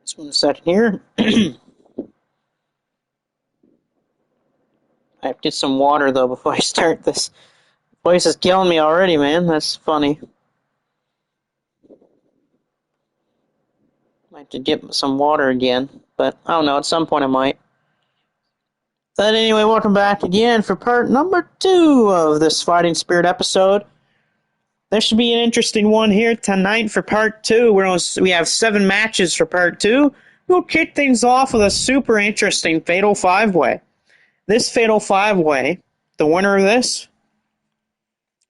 Just 1 second here. I have to get some water, though, before I start this. The voice is killing me already, man. That's funny. I have to get some water again, but I don't know. At some point I might. But anyway, welcome back again for part number 2 of this Fighting Spirit episode. There should be an interesting one here tonight for part 2. We have 7 matches for part 2. We'll kick things off with a super interesting Fatal 5-Way. This Fatal 5-Way, the winner of this,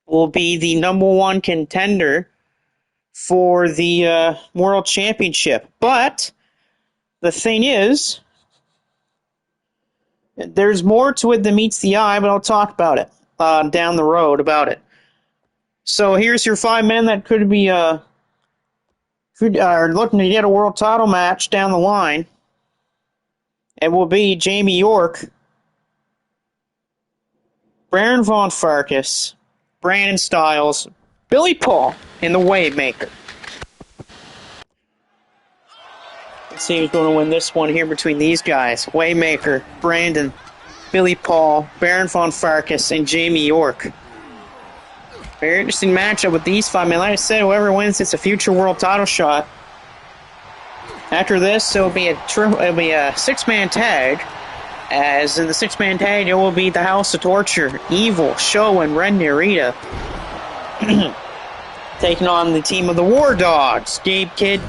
will be the number 1 contender for the World Championship. But the thing is, there's more to it than meets the eye, but I'll talk about it down the road about it. So here's your 5 men that could be are looking to get a world title match down the line. It will be Jamie York, Baron Von Farkas, Brandon Styles, Billy Paul, and the Waymaker. Let's see who's going to win this one here between these guys. Waymaker, Brandon, Billy Paul, Baron Von Farkas, and Jamie York. Very interesting matchup with these 5 men. Like I said, whoever wins, it's a future world title shot. After this, it'll be a 6-man tag. As in the 6-man tag, it will be the House of Torture, Evil, Show, and Ren Narita. Taking on the team of the War Dogs, Gabe Kidd,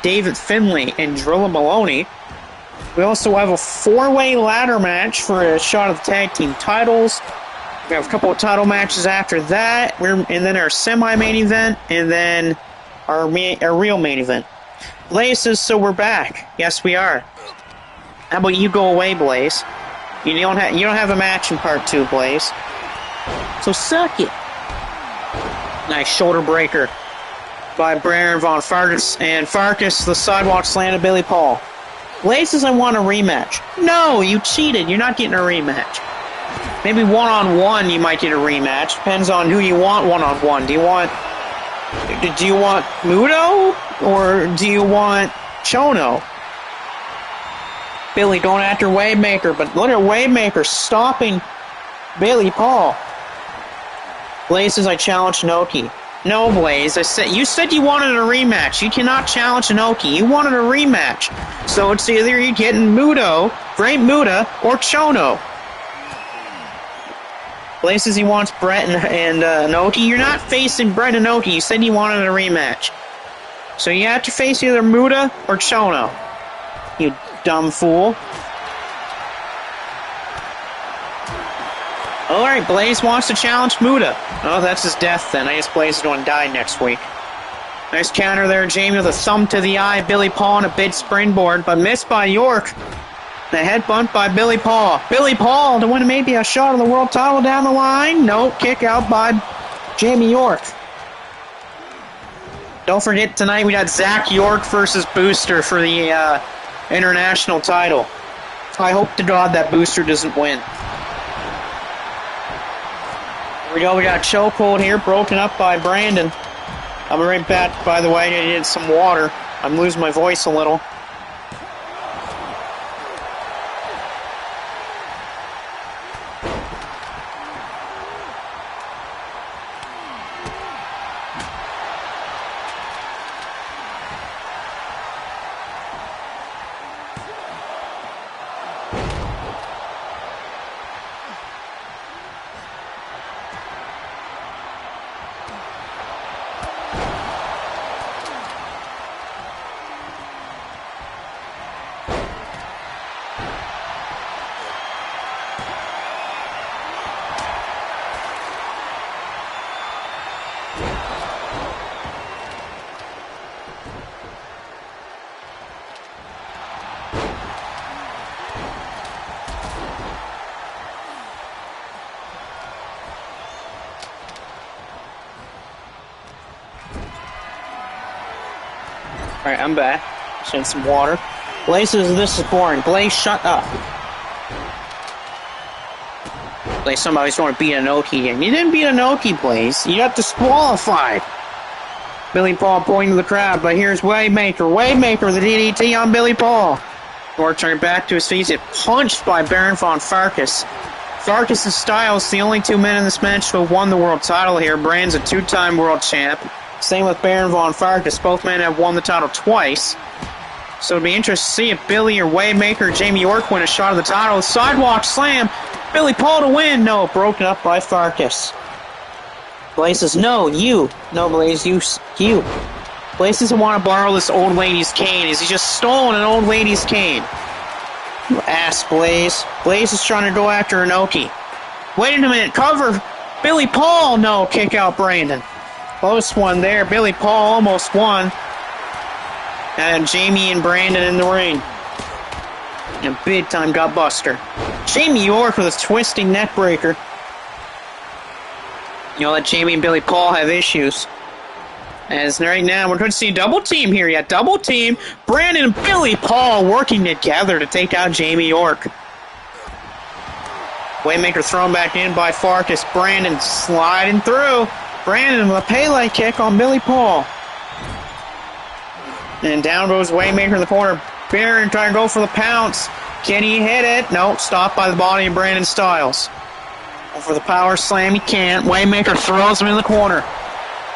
David Finlay, and Drilla Maloney. We also have a 4-way ladder match for a shot of the tag team titles. We have a couple of title matches after that, and then our semi-main event, and then our real main event. Blaze says, so we're back. Yes, we are. How about you go away, Blaze? You don't have a match in part 2, Blaze. So suck it. Nice shoulder breaker by Baron Von Farkas, and Farkas, the sidewalk slam to Billy Paul. Blaze says, I want a rematch. No, you cheated. You're not getting a rematch. Maybe one-on-one you might get a rematch. Depends on who you want one-on-one. Do you want Muow or do you want Chono? Billy going after Waymaker, but look at Waymaker stopping Billy Paul. Blaze says, I challenge Inoki. No, Blaze, you said you wanted a rematch. You cannot challenge Inoki. You wanted a rematch. So it's either you're getting Great Muta, or Chono. Blaze says he wants Brett and Inoki. You're not facing Brett and Inoki. You said you wanted a rematch. So you have to face either Muta or Chono. You dumb fool. Alright, Blaze wants to challenge Muta. Oh, that's his death then. I guess Blaze is going to die next week. Nice counter there, Jamie, with a thumb to the eye. Billy Paul on a big springboard, but missed by York. The headbutt by Billy Paul. Billy Paul to win maybe a shot of the world title down the line. No, kick out by Jamie York. Don't forget, tonight we got Zach York versus Booster for the international title. I hope to God that Booster doesn't win. Here we go, we got a chokehold here, broken up by Brandon. I'll be right back, by the way, I needed some water. I'm losing my voice a little. Alright, I'm back. Just need some water. Blaze says this is boring. Blaze, shut up. Blaze, somebody's going to beat Inoki again. You didn't beat Inoki, Blaze. You got disqualified. Billy Paul pointing to the crowd, but here's Waymaker. Waymaker, the DDT on Billy Paul. York turning back to his feet, get punched by Baron von Farkas. Farkas and Styles, the only two men in this match who have won the world title here. Brand's a two-time world champ. Same with Baron von Farkas. Both men have won the title twice. So it'd be interesting to see if Billy or Waymaker or Jamie York win a shot of the title. Sidewalk slam. Billy Paul to win. No, broken up by Farkas. Blaze says, no, you. No, Blaze, you. Blaze doesn't want to borrow this old lady's cane. Is he just stolen an old lady's cane? You ass, Blaze. Blaze is trying to go after Inoki. Wait a minute, cover. Billy Paul. No, kick out Brandon. Close one there. Billy Paul almost won. And Jamie and Brandon in the ring. And big time gut buster. Jamie York with a twisting neck breaker. You know that Jamie and Billy Paul have issues. As right now, we're going to see a double team here. Yeah, double team. Brandon and Billy Paul working together to take out Jamie York. Waymaker thrown back in by Farkas. Brandon sliding through. Brandon with a Pele kick on Billy Paul. And down goes Waymaker in the corner. Baron trying to go for the pounce. Can he hit it? No, stopped by the body of Brandon Styles. For the power slam, he can't. Waymaker throws him in the corner.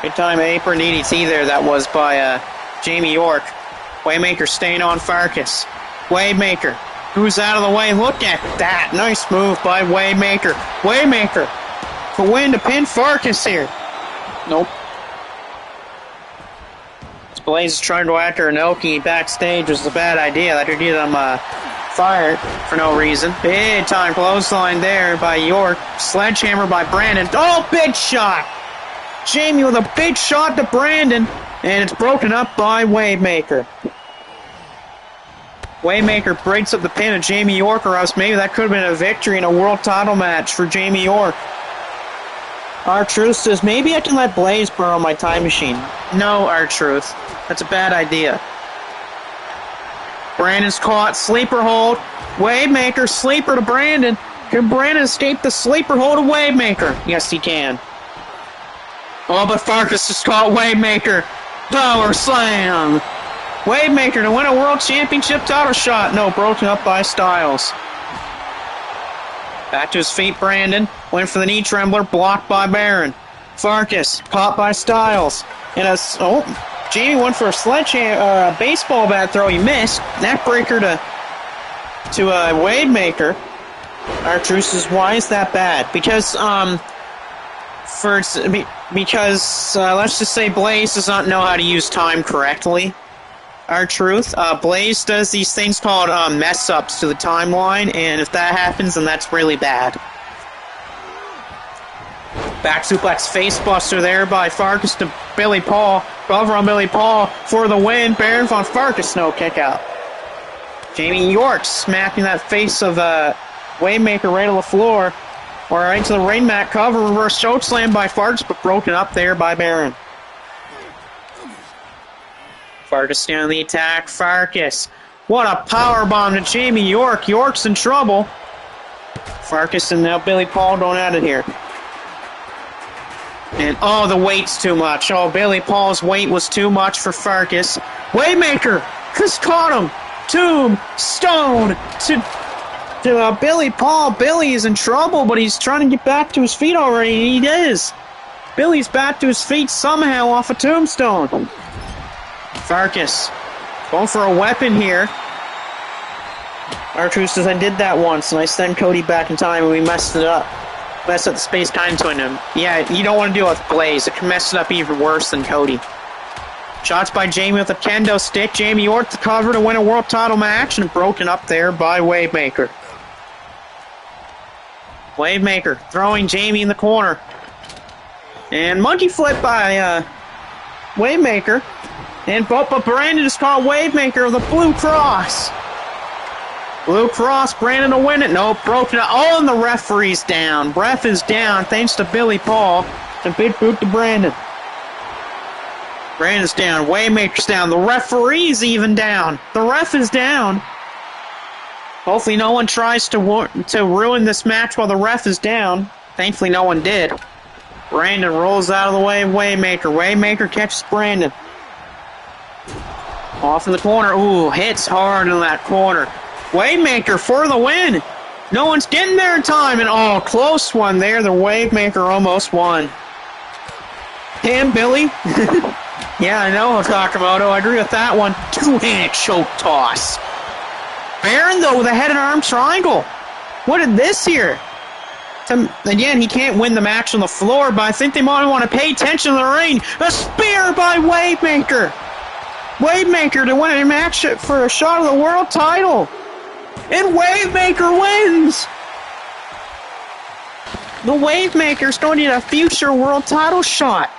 Good time apron DDT there. That was by Jamie York. Waymaker staying on Farkas. Waymaker, who's out of the way? Look at that. Nice move by Waymaker. Waymaker for win to pin Farkas here. Nope. Blaze is trying to go after Inoki backstage, which is a bad idea. That could get him fired for no reason. Big time clothesline there by York. Sledgehammer by Brandon. Oh, big shot! Jamie with a big shot to Brandon, and it's broken up by Waymaker. Waymaker breaks up the pin of Jamie York, or else maybe that could have been a victory in a world title match for Jamie York. R-Truth says, maybe I can let Blaze borrow my time machine. No, R-Truth. That's a bad idea. Brandon's caught. Sleeper hold. Waymaker, sleeper to Brandon. Can Brandon escape the sleeper hold of Waymaker? Yes, he can. Oh, but Farkas just caught Waymaker. Power slam. Waymaker to win a world championship title shot. No, broken up by Styles. Back to his feet, Brandon. Went for the knee trembler, blocked by Baron. Farkas, caught by Styles. And Jamie went for a sledgehammer, baseball bat throw. He missed. Neck breaker to Waymaker. R-Truth says, why is that bad? Because let's just say Blaze does not know how to use time correctly. R-Truth. Blaze does these things called mess-ups to the timeline, and if that happens, then that's really bad. Back suplex facebuster there by Farkas to Billy Paul. Cover on Billy Paul for the win. Baron von Farkas, no kick out. Jamie York smacking that face of Waymaker right on the floor. Or right to the ring mat. Cover, reverse choke slam by Farkas, but broken up there by Baron. Farkas standing on the attack. Farkas. What a power bomb to Jamie York. York's in trouble. Farkas and now Billy Paul going at it here. And oh, the weight's too much. Oh, Billy Paul's weight was too much for Farkas. Waymaker just caught him. Tombstone to Billy Paul. Billy is in trouble, but he's trying to get back to his feet already. He is. Billy's back to his feet somehow off a tombstone. Farkas going for a weapon here. R-Truth says, I did that once, and I sent Cody back in time, and we messed it up. Messed up the space-time twin. Yeah, you don't want to deal with Blaze. It can mess it up even worse than Cody. Shots by Jamie with a kendo stick. Jamie York the cover to win a world title match, and broken up there by Waymaker. Waymaker throwing Jamie in the corner. And monkey flip by Waymaker. But Brandon just caught Waymaker with a Blue Cross. Blue Cross, Brandon to win it. Nope, broken up. Oh, and the referee's down. Ref is down thanks to Billy Paul. And big boot to Brandon. Brandon's down. Waymaker's down. The referee's even down. The ref is down. Hopefully no one tries to ruin this match while the ref is down. Thankfully no one did. Brandon rolls out of the way of Waymaker. Waymaker catches Brandon. Off in the corner. Ooh, hits hard in that corner. Waymaker for the win. No one's getting there in time. And oh, close one there. The Waymaker almost won. Damn, Billy. Yeah, I know, Takamoto. I agree with that one. Two-handed choke toss. Baron, though, with a head and arm triangle. What did this here? Again, he can't win the match on the floor, but I think they might want to pay attention to the ring. A spear by Waymaker. Waymaker to win a match for a shot of the world title. And Wavemaker wins! The Wavemaker's going to get a future world title shot.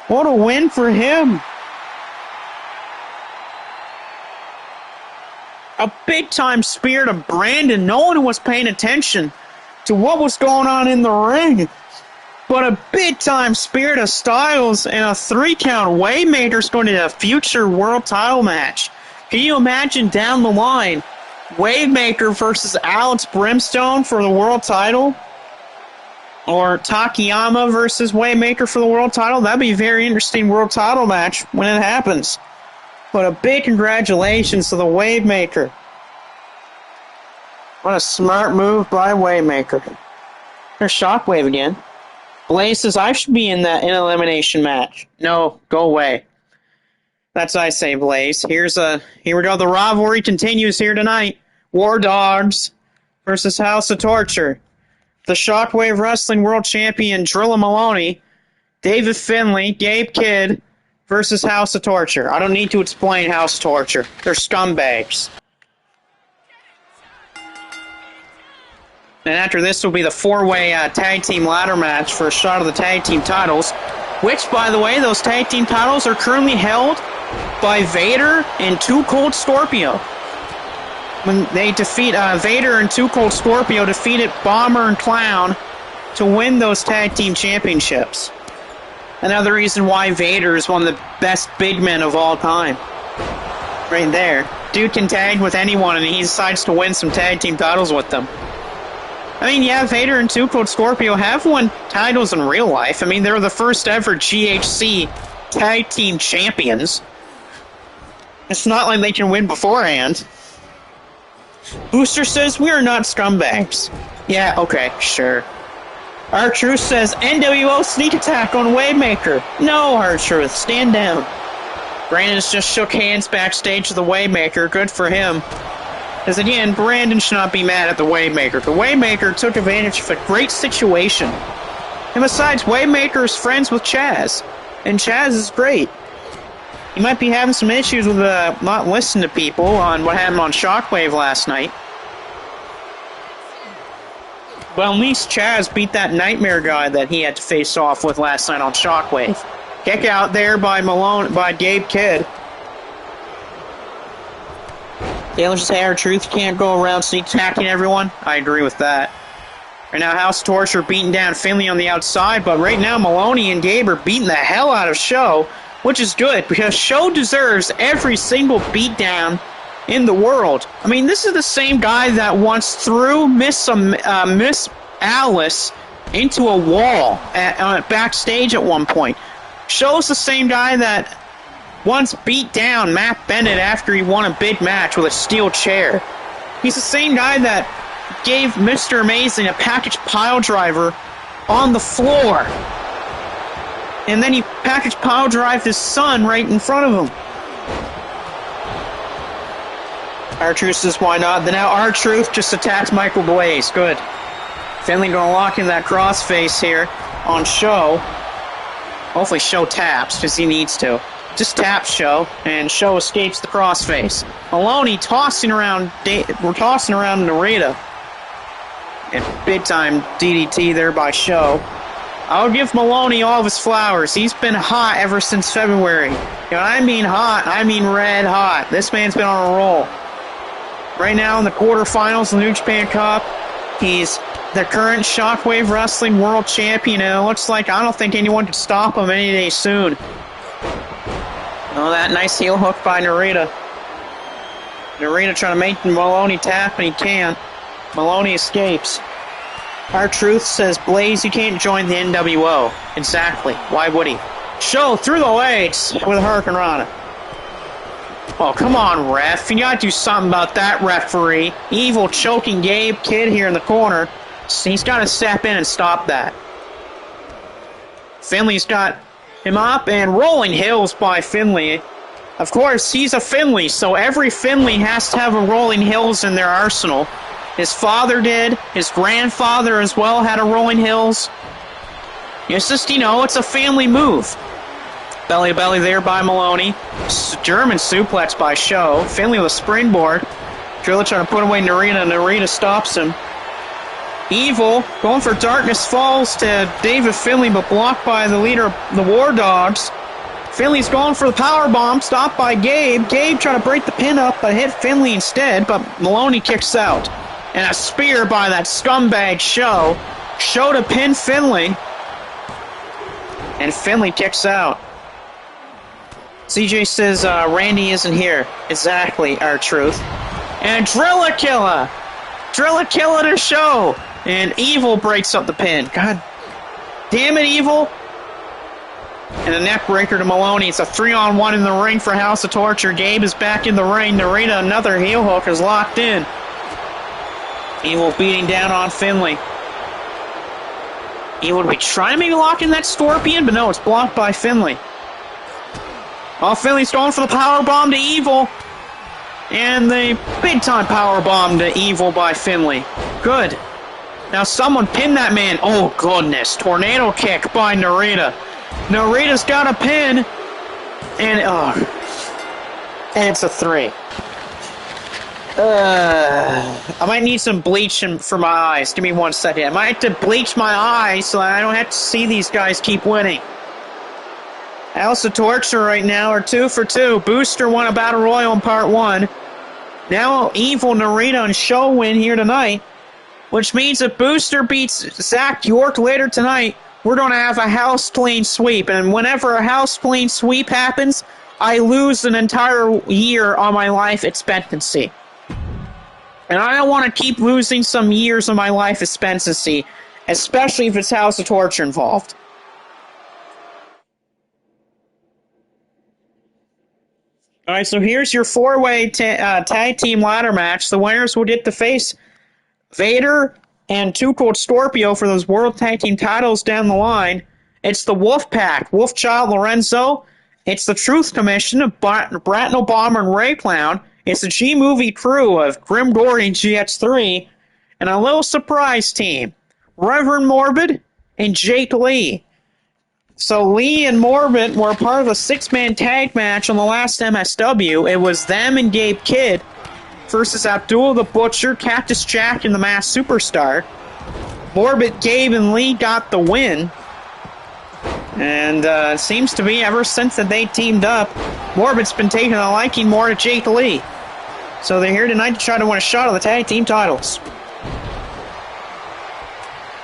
What a win for him. A big-time spear to Brandon. No one was paying attention to what was going on in the ring. But a big-time spear to Styles and a 3-count. Waymaker's going to get a future world title match. Can you imagine down the line? Wavemaker versus Alex Brimstone for the world title? Or Takayama versus Waymaker for the world title? That'd be a very interesting world title match when it happens. But a big congratulations to the Wavemaker. What a smart move by Waymaker. There's Shockwave again. Blaze says, I should be in an elimination match. No, go away. That's what I say, Blaze. Here we go. The rivalry continues here tonight. War Dogs versus House of Torture. The Shockwave Wrestling World Champion Drilla Maloney, David Finlay, Gabe Kidd versus House of Torture. I don't need to explain House of Torture. They're scumbags. And after this will be the 4-way tag team ladder match for a shot of the tag team titles, which, by the way, those tag team titles are currently held by Vader and Too Cold Scorpio. When they defeat Vader and Too Cold Scorpio defeated Bomber and Clown to win those tag team championships. Another reason why Vader is one of the best big men of all time. Right there. Dude can tag with anyone and he decides to win some tag team titles with them. I mean, yeah, Vader and Too Cold Scorpio have won titles in real life. I mean, they were the first ever GHC tag team champions. It's not like they can win beforehand. Booster says, we are not scumbags. Yeah, okay, sure. R-Truth says, NWO sneak attack on Waymaker. No, R-Truth, stand down. Brandon's just shook hands backstage with the Waymaker. Good for him. Because again, Brandon should not be mad at the Waymaker. The Waymaker took advantage of a great situation. And besides, Waymaker is friends with Chaz. And Chaz is great. He might be having some issues with not listening to people on what happened on Shockwave last night. But at least Chaz beat that Nightmare guy that he had to face off with last night on Shockwave. Kick out there by Gabe Kidd. Taylor's hair, truth can't go around sneak attacking everyone. I agree with that. Right now, House of Torture beating down Finlay on the outside, but right now Maloney and Gabe are beating the hell out of Show, which is good, because Show deserves every single beatdown in the world. I mean, this is the same guy that once threw Miss Alice into a wall backstage at one point. Show's the same guy that once beat down Matt Bennett after he won a big match with a steel chair. He's the same guy that gave Mr. Amazing a package pile driver on the floor. And then he package pile drived his son right in front of him. R-Truth says, why not? Then now R-Truth just attacks Michael Blaze. Good. Finlay going to lock in that crossface here on Show. Hopefully Show taps, because he needs to. Just taps Show, and Show escapes the crossface. Maloney tossing around, we're tossing around Narita. And big time DDT there by Show. I'll give Maloney all of his flowers. He's been hot ever since February. You know, I mean hot, I mean red hot. This man's been on a roll. Right now in the quarterfinals of the New Japan Cup, he's the current Shockwave Wrestling World Champion, and it looks like I don't think anyone could stop him any day soon. Oh, that nice heel hook by Narita. Narita trying to make Maloney tap, and he can't. Maloney escapes. R-Truth says, Blaze, you can't join the NWO. Exactly. Why would he? Show through the legs with a Hurricane Rana. Oh, come on, ref. You gotta do something about that, referee. Evil choking Gabe Kidd here in the corner. He's gotta step in and stop that. Finley's got him up, and rolling hills by Finley. Of course, he's a Finley, so every Finley has to have a rolling hills in their arsenal. His father did. His grandfather as well had a rolling hills. It's just, it's a family move. Belly to belly there by Maloney. German suplex by Show. Finley with a springboard. Drilla trying to put away Narita. Narita stops him. Evil going for Darkness Falls to David Finley, but blocked by the leader of the War Dogs. Finley's going for the power bomb, stopped by Gabe. Gabe trying to break the pin up, but hit Finley instead, but Maloney kicks out. And a spear by that scumbag Show. Show to pin Finley. And Finley kicks out. CJ says Randy isn't here. Exactly, R-Truth. And Drilla Killer! Drilla Killer to Show! And Evil breaks up the pin. God damn it, Evil! And a neck breaker to Maloney. It's a 3-on-1 in the ring for House of Torture. Gabe is back in the ring. Narita, another heel hook, is locked in. Evil beating down on Finley. Evil would be trying to maybe lock in that Scorpion, but no, it's blocked by Finley. Oh, Finley's going for the powerbomb to Evil. And the big-time powerbomb to Evil by Finley. Good. Now someone pin that man. Oh, goodness. Tornado kick by Narita. Narita's got a pin. And it's a 3. I might need some bleach for my eyes. Give me 1 second. I might have to bleach my eyes so I don't have to see these guys keep winning. House of Torture right now are 2 for 2. Booster won a Battle Royal in Part 1. Now Evil, Narita, and Show win here tonight. Which means if Booster beats Zach York later tonight, we're going to have a house clean sweep. And whenever a house clean sweep happens, I lose an entire year on my life expectancy. And I don't want to keep losing some years of my life expectancy, especially if it's House of Torture involved. Alright, so here's your 4-way tag team ladder match. The winners will get to face Vader and Too Cold Scorpio for those World Tag Team titles down the line. It's the Wolfpack, Wolfchild Lorenzo. It's the Truth Commission of Bratno Bomber and Ray Clown. It's the G-Movie crew of Grim Gory and GX3. And a little surprise team, Reverend Morbid and Jake Lee. So Lee and Morbid were part of a 6-man tag match on the last MSW. It was them and Gabe Kidd versus Abdul the Butcher, Cactus Jack, and the Masked Superstar. Morbid, Gabe, and Lee got the win. And it seems to be ever since that they teamed up, Morbid's been taking a liking more to Jake Lee. So they're here tonight to try to win a shot at the tag team titles.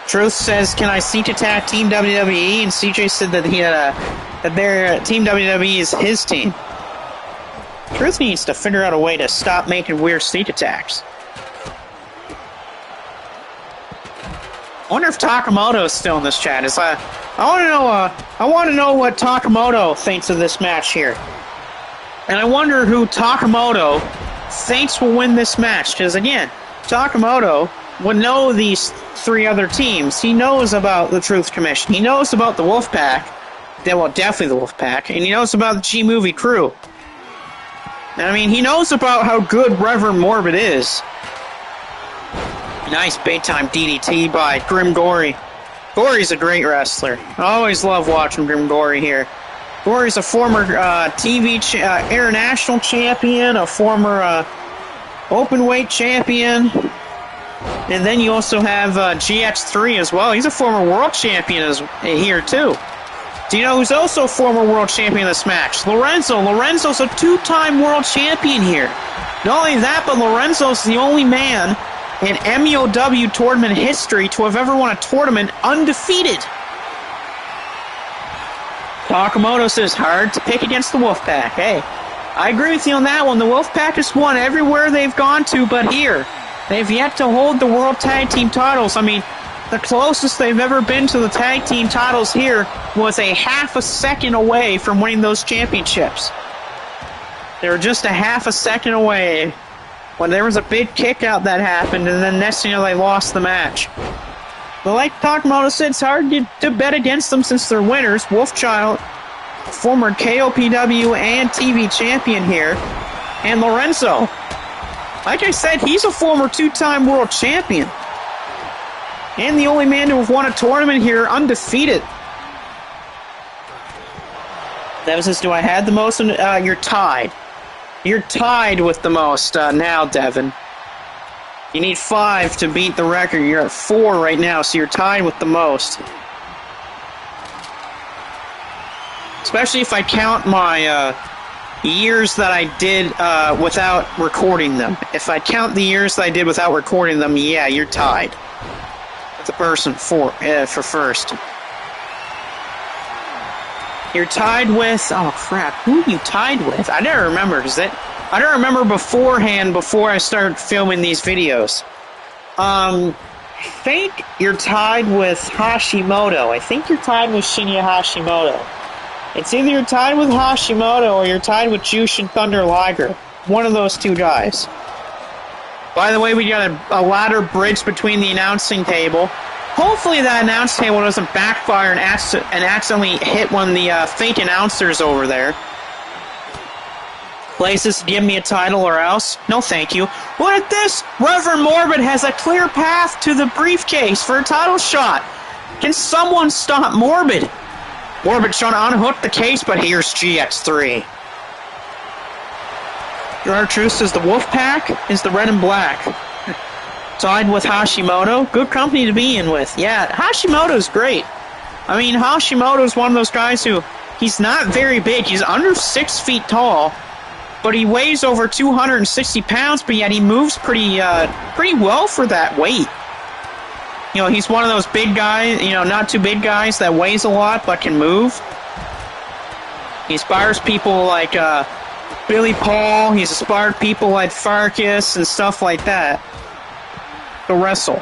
Truth says, can I seek to tag Team WWE? And CJ said that he had that their Team WWE is his team. Truth needs to figure out a way to stop making weird sneak attacks. I wonder if Takamoto is still in this chat. I want to know what Takamoto thinks of this match here. And I wonder who Takamoto thinks will win this match. Because again, Takamoto would know these 3 other teams. He knows about the Truth Commission. He knows about the Wolfpack. Well, definitely the Wolfpack. And he knows about the G-Movie crew. I mean, he knows about how good Reverend Morbid is. Nice big-time DDT by Grim Gory. Gory's a great wrestler. I always love watching Grim Gory here. Gory's a former TV international champion, a former open-weight champion. And then you also have GX3 as well. He's a former world champion here, too. Do you know who's also a former world champion in this match? Lorenzo. Lorenzo's a 2-time world champion here. Not only that, but Lorenzo's the only man in MEOW tournament history to have ever won a tournament undefeated. Takamoto says, hard to pick against the Wolfpack. Hey, I agree with you on that one. The Wolfpack has won everywhere they've gone to but here. They've yet to hold the World Tag Team titles. I mean, The closest they've ever been to the tag team titles here was a half a second away from winning those championships. They were just a half a second away when there was a big kick out that happened, and then next thing you know, they lost the match. But like Takamoto said, it's hard to bet against them since they're winners. Wolfchild, former KOPW and TV champion here, and Lorenzo. Like I said, he's a former two-time world champion. And the only man to have won a tournament here undefeated. Devin says, do I have the most? You're tied. You're tied with the most now, Devin. You need 5 to beat the record. You're at 4 right now, so you're tied with the most. Especially if I count my years that I did without recording them. If I count the years that I did without recording them, yeah, you're tied. The person for first. You're tied with, oh crap, who are you tied with? I never remember, I don't remember beforehand before I started filming these videos. I think you're tied with Hashimoto. I think you're tied with Shinya Hashimoto. It's either you're tied with Hashimoto or you're tied with Jushin Thunder Liger. One of those two guys. By the way, we got a ladder bridge between the announcing table. Hopefully that announce table doesn't backfire and accidentally hit one of the fake announcers over there. Places, give me a title or else. No thank you. Look at this! Reverend Morbid has a clear path to the briefcase for a title shot. Can someone stop Morbid? Morbid trying to unhook the case, but here's GX3. Your R-Truth says the Wolfpack is the red and black. Tied with Hashimoto. Good company to be in with. Yeah, Hashimoto's great. I mean, Hashimoto's one of those guys who, he's not very big. He's under 6 feet tall, but he weighs over 260 pounds, but yet he moves pretty well for that weight. You know, he's one of those big guys, you know, not too big guys that weighs a lot but can move. He inspires people like Billy Paul. He's inspired people like Farkas and stuff like that to wrestle.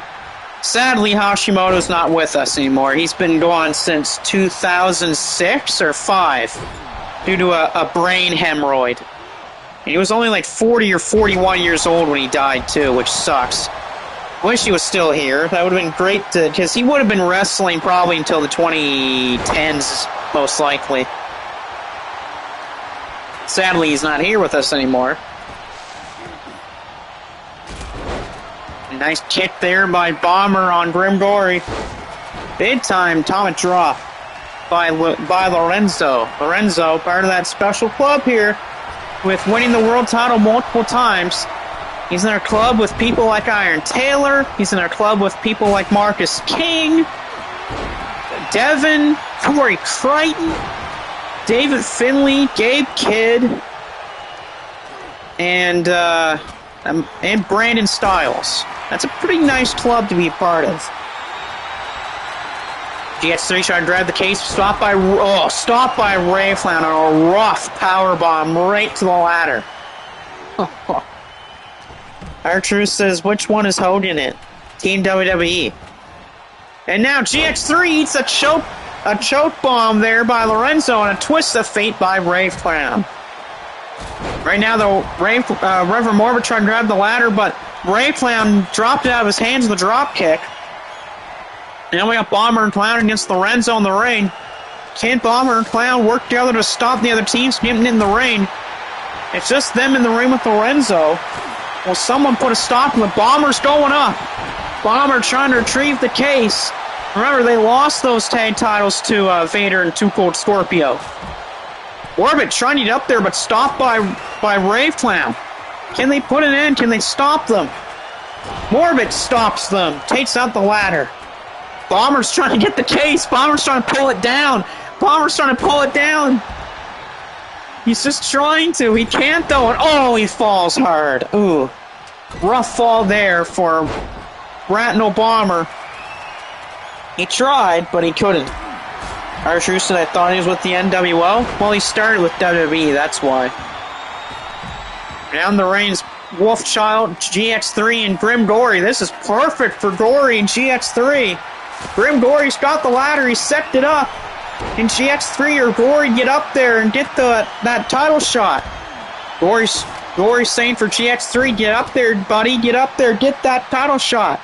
Sadly, Hashimoto's not with us anymore. He's been gone since 2006 or 5 due to a brain hemorrhoid. And he was only like 40 or 41 years old when he died too, which sucks. Wish he was still here. That would have been great, because he would have been wrestling probably until the 2010s, most likely. Sadly, he's not here with us anymore. A nice kick there by Bomber on Grim Gory. Big time atomic drop by Lorenzo. Lorenzo, part of that special club here, with winning the world title multiple times. He's in our club with people like Iron Taylor. He's in our club with people like Marcus King, Devin, Corey Crichton, David Finley, Gabe Kidd, and Brandon Styles. That's a pretty nice club to be a part of. GX3 trying to grab the case, stopped by Ray Flan on a rough power bomb right to the ladder. R-Truth says, which one is Hogan in? Team WWE. And now GX3 eats a choke bomb there by Lorenzo and a twist of fate by Ray Flan. Right now, though, Reverend Morbid trying to grab the ladder, but Ray Flan dropped it out of his hands with a drop kick. And then we got Bomber and Clown against Lorenzo in the ring. Can Bomber and Clown work together to stop the other teams from getting in the ring? It's just them in the ring with Lorenzo. Will someone put a stop to the Bomber's going up? Bomber trying to retrieve the case. Remember, they lost those tag titles to Vader and Too Cold Scorpio. Orbit trying to get up there, but stopped by Ray Flan. Can they put an end? Can they stop them? Morbid stops them. Takes out the ladder. Bomber's trying to get the case. Bomber's trying to pull it down. Bomber's trying to pull it down. He's just trying to. He can't, though. And oh, he falls hard. Ooh. Rough fall there for Bratno Bomber. He tried, but he couldn't. R-Truth said, I thought he was with the NWO. Well, he started with WWE, that's why. Down the reigns, Wolfchild, GX3, and Grim Gory. This is perfect for Gory and GX3. Grim Gory's got the ladder. He set it up. Can GX3 or Gory get up there and get that title shot? Gory's saying for GX3, get up there, buddy. Get up there. Get that title shot.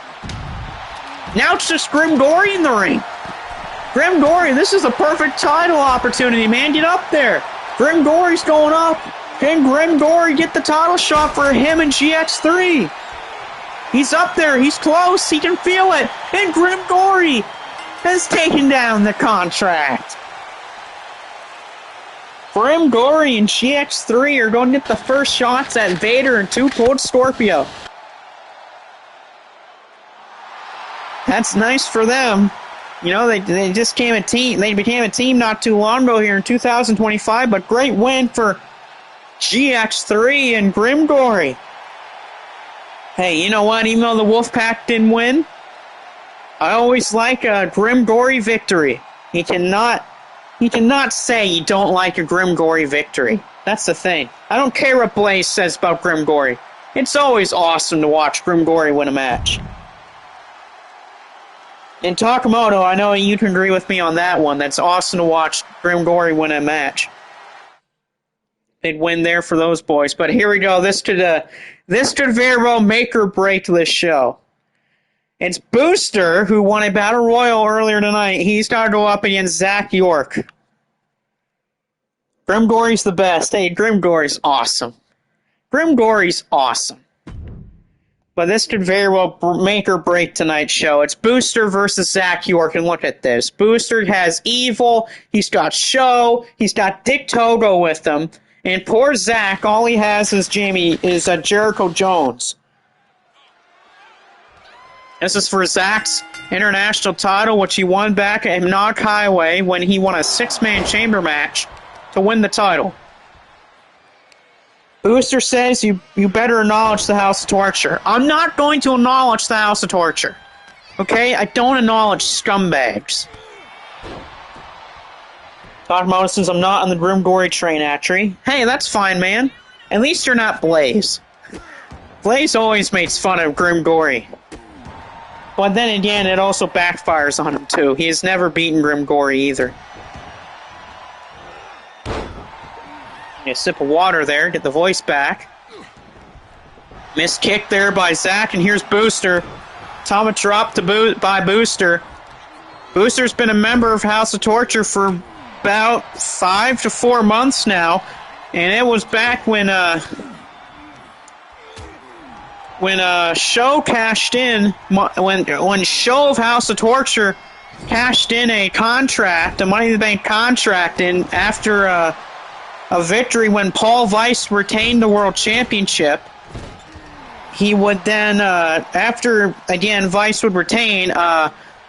Now it's just Grim Gory in the ring. Grim Gory, this is a perfect title opportunity, man. Get up there. Grim Gory's going up. Can Grim Gory get the title shot for him and GX3? He's up there. He's close. He can feel it. And Grim Gory has taken down the contract. Grim Gory and GX3 are going to get the first shots at Vader and 2 Cold Scorpio. That's nice for them. You know, they just became a team. They became a team not too long ago here in 2025, but great win for GX3 and Grim Gory. Hey, you know what? Even though the Wolfpack didn't win, I always like a Grim Gory victory. He cannot say you don't like a Grim Gory victory. That's the thing. I don't care what Blaze says about Grim Gory. It's always awesome to watch Grim Gory win a match. And Takamoto, I know you can agree with me on that one. That's awesome to watch Grim Gory win a match. They'd win there for those boys. But here we go. This could very well make or break this show. It's Booster, who won a Battle Royal earlier tonight. He's got to go up against Zach York. Grim Gory's the best. Hey, Grim Gory's awesome. Grim Gory's awesome. But this could very well make or break tonight's show. It's Booster versus Zach York, and look at this. Booster has Evil, he's got Show, he's got Dick Togo with him, and poor Zach, all he has is Jericho Jones. This is for Zach's international title, which he won back at Nog Highway when he won a 6-man chamber match to win the title. Booster says you better acknowledge the House of Torture. I'm not going to acknowledge the House of Torture. Okay? I don't acknowledge scumbags. Talking about since I'm not on the Grim Gory train, actually. Hey, that's fine, man. At least you're not Blaze. Blaze always makes fun of Grim Gory. But then again, it also backfires on him, too. He has never beaten Grim Gory, either. A sip of water there, get the voice back. Missed kick there by Zach, and here's Booster. Atomic drop by Booster. Booster's been a member of House of Torture for about 5 to 4 months now, and it was back when Show cashed in, when Show of House of Torture cashed in a contract, a Money in the Bank contract, in after a victory when Paul Weiss retained the World Championship. He would then, after, again, Weiss would retain,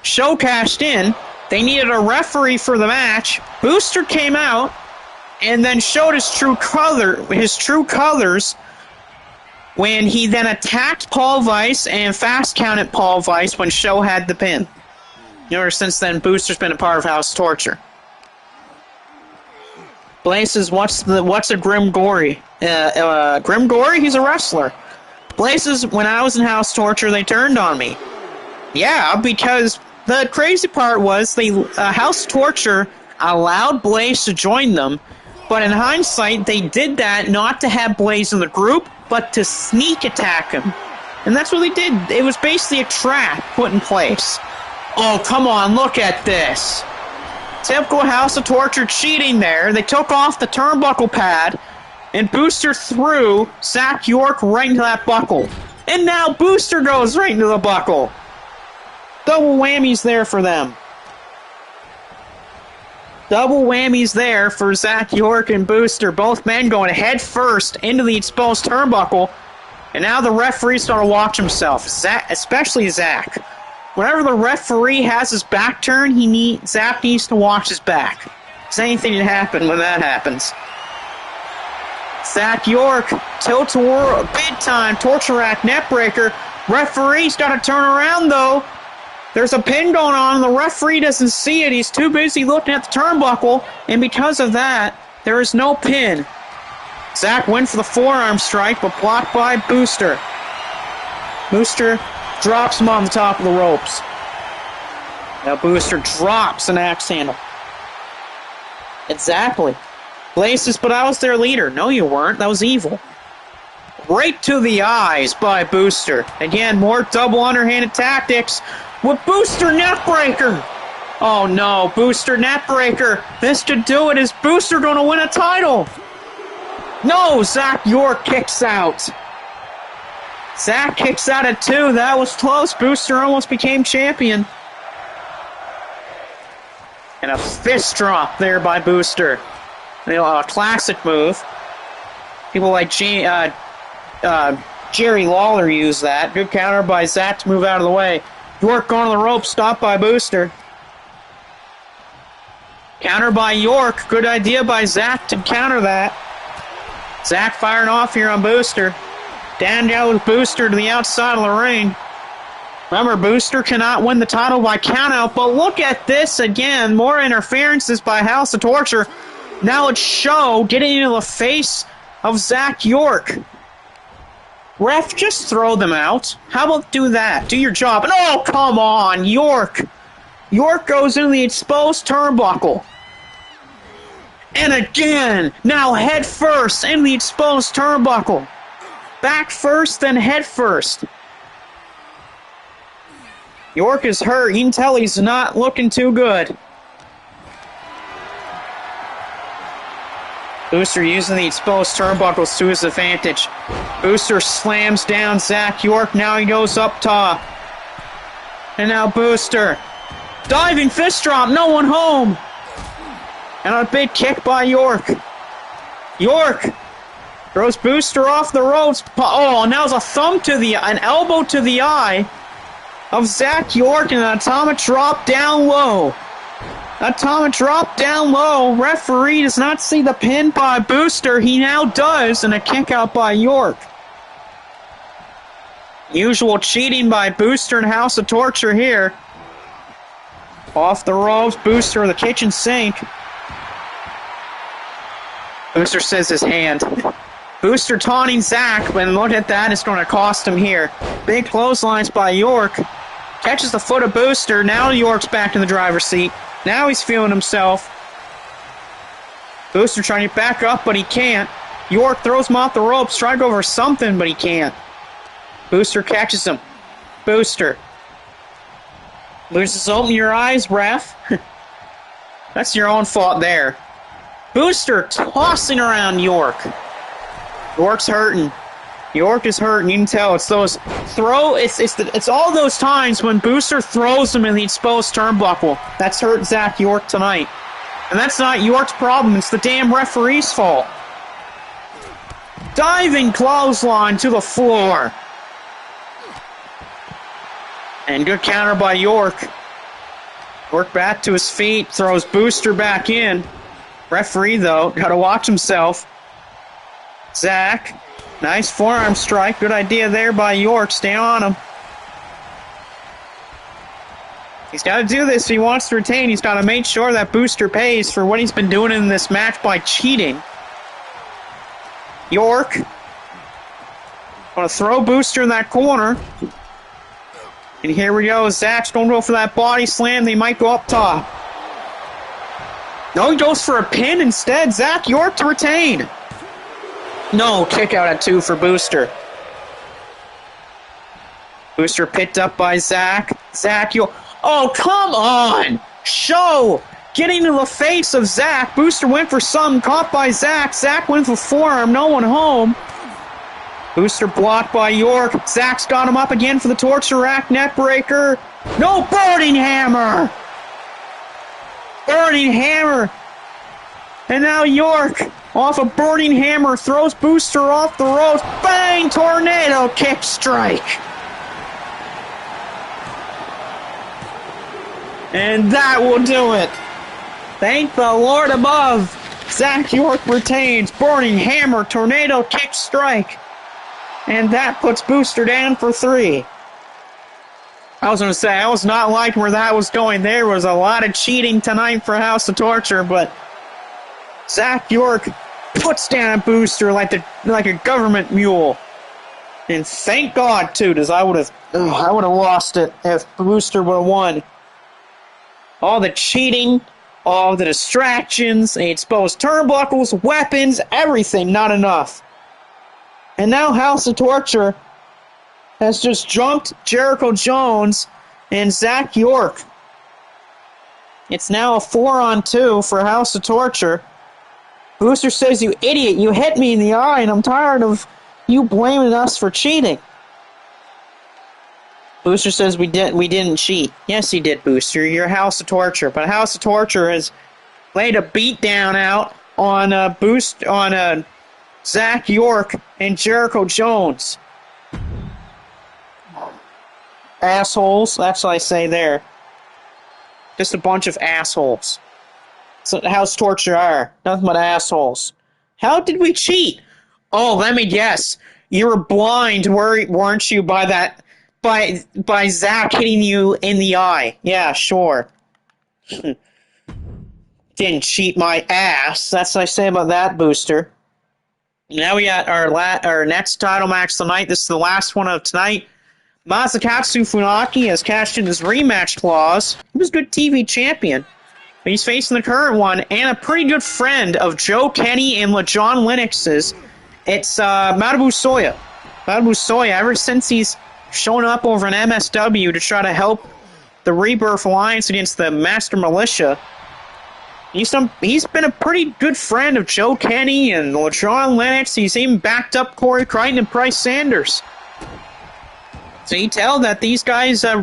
Show cashed in. They needed a referee for the match. Booster came out and then showed his true colors when he then attacked Paul Weiss and fast counted Paul Weiss when Show had the pin. Ever since then, Booster's been a part of House of Torture. Blaze says, what's a Grim Gory? Grim Gory? He's a wrestler. Blaze says, when I was in House of Torture, they turned on me. Yeah, because the crazy part was House of Torture allowed Blaze to join them, but in hindsight, they did that not to have Blaze in the group, but to sneak attack him. And that's what they did. It was basically a trap put in place. Oh, come on, look at this. Typical House of Torture cheating there. They took off the turnbuckle pad, and Booster threw Zach York right into that buckle. And now Booster goes right into the buckle. Double whammies there for them. Double whammies there for Zach York and Booster. Both men going head first into the exposed turnbuckle. And now the referee's going to watch himself, especially Zach. Whenever the referee has his back turned, Zach needs to watch his back. Because anything can happen when that happens. Zach York, tilt-a-whirl, big-time torture rack neckbreaker. Referee's got to turn around, though. There's a pin going on, and the referee doesn't see it. He's too busy looking at the turnbuckle, and because of that, there is no pin. Zach went for the forearm strike, but blocked by Booster. Booster drops him on the top of the ropes. Now Booster drops an axe handle. Exactly. Laces, but I was their leader. No, you weren't. That was evil. Right to the eyes by Booster. Again, more double underhanded tactics with Booster Neckbreaker. Oh no, Booster Neckbreaker. This to do it. Is Booster going to win a title? No, Zach York kicks out. Zach kicks out at 2. That was close. Booster almost became champion. And a fist drop there by Booster. A classic move. People like Jerry Lawler use that. Good counter by Zach to move out of the way. York going to the rope, stopped by Booster. Counter by York. Good idea by Zach to counter that. Zach firing off here on Booster. Dan down with Booster to the outside of the ring. Remember, Booster cannot win the title by countout, but look at this again. More interferences by House of Torture. Now it's Show getting into the face of Zach York. Ref, just throw them out. How about do that? Do your job. And oh, come on, York. York goes into the exposed turnbuckle. And again, now head first in the exposed turnbuckle. Back first, then head first. York is hurt. You can tell he's not looking too good. Booster using the exposed turnbuckles to his advantage. Booster slams down Zach York. Now he goes up top. And now Booster. Diving fist drop. No one home. And a big kick by York. York throws Booster off the ropes. Oh, now it's a thumb to an elbow to the eye of Zach York and an atomic drop down low. Atomic drop down low. Referee does not see the pin by Booster. He now does, and a kick out by York. Usual cheating by Booster and House of Torture here. Off the ropes, Booster in the kitchen sink. Booster says his hand. Booster taunting Zach, but look at that, it's going to cost him here. Big clotheslines by York. Catches the foot of Booster. Now York's back in the driver's seat. Now he's feeling himself. Booster trying to back up, but he can't. York throws him off the ropes, trying to go over something, but he can't. Booster catches him. Booster. Loses open your eyes, ref. That's your own fault there. Booster tossing around York. York's hurting. York is hurting. You can tell it's those it's all those times when Booster throws him in the exposed turnbuckle. That's hurt Zach York tonight. And that's not York's problem. It's the damn referee's fault. Diving clothesline to the floor. And good counter by York. York back to his feet. Throws Booster back in. Referee, though, got to watch himself. Zach. Nice forearm strike. Good idea there by York. Stay on him. He's got to do this if he wants to retain. He's got to make sure that Booster pays for what he's been doing in this match by cheating. York. Want to throw Booster in that corner. And here we go. Zach's going to go for that body slam. They might go up top. No, he goes for a pin instead. Zach York to retain. No, kick out at 2 for Booster. Booster picked up by Zach. Zach York. Oh, come on. Show. Getting to the face of Zach. Booster went for some. Caught by Zach. Zach went for forearm. No one home. Booster blocked by York. Zach's got him up again for the torture rack neckbreaker. No, burning hammer. Burning hammer. And now York, off a burning hammer, throws Booster off the ropes. Bang! Tornado kick strike. And that will do it. Thank the Lord above. Zach York retains. Burning hammer, tornado kick strike. And that puts Booster down for 3. I was going to say, I was not liking where that was going. There was a lot of cheating tonight for House of Torture, but Zach York puts down a Booster like a government mule. And thank God, too, because I would have lost it if Booster would have won. all the cheating, all the distractions, the exposed turnbuckles, weapons, everything, not enough. And now House of Torture has just jumped Jericho Jones and Zach York. It's now a 4-on-2 for House of Torture. Booster says, "You idiot, you hit me in the eye, and I'm tired of you blaming us for cheating." Booster says, we didn't cheat. Yes, he did, Booster. You're House of Torture. But House of Torture has laid a beatdown out on Zach York and Jericho Jones. Assholes. That's what I say there. Just a bunch of assholes. So House of Torture are. Nothing but assholes. How did we cheat? Oh, let me guess. You were blind, weren't you, by Zach hitting you in the eye? Yeah, sure. Didn't cheat my ass. That's what I say about that, Booster. Now we got our next title match tonight. This is the last one of tonight. Masakatsu Funaki has cashed in his rematch clause. He was a good TV champion. But he's facing the current one and a pretty good friend of Joe Kenny and LeJohn Lennox's. It's Manabu Soya. Manabu Soya, ever since he's shown up over in MSW to try to help the Rebirth Alliance against the Master Militia, he's been a pretty good friend of Joe Kenny and LeJohn Lennox. He's even backed up Corey Crichton and Bryce Sanders. So you tell that these guys, they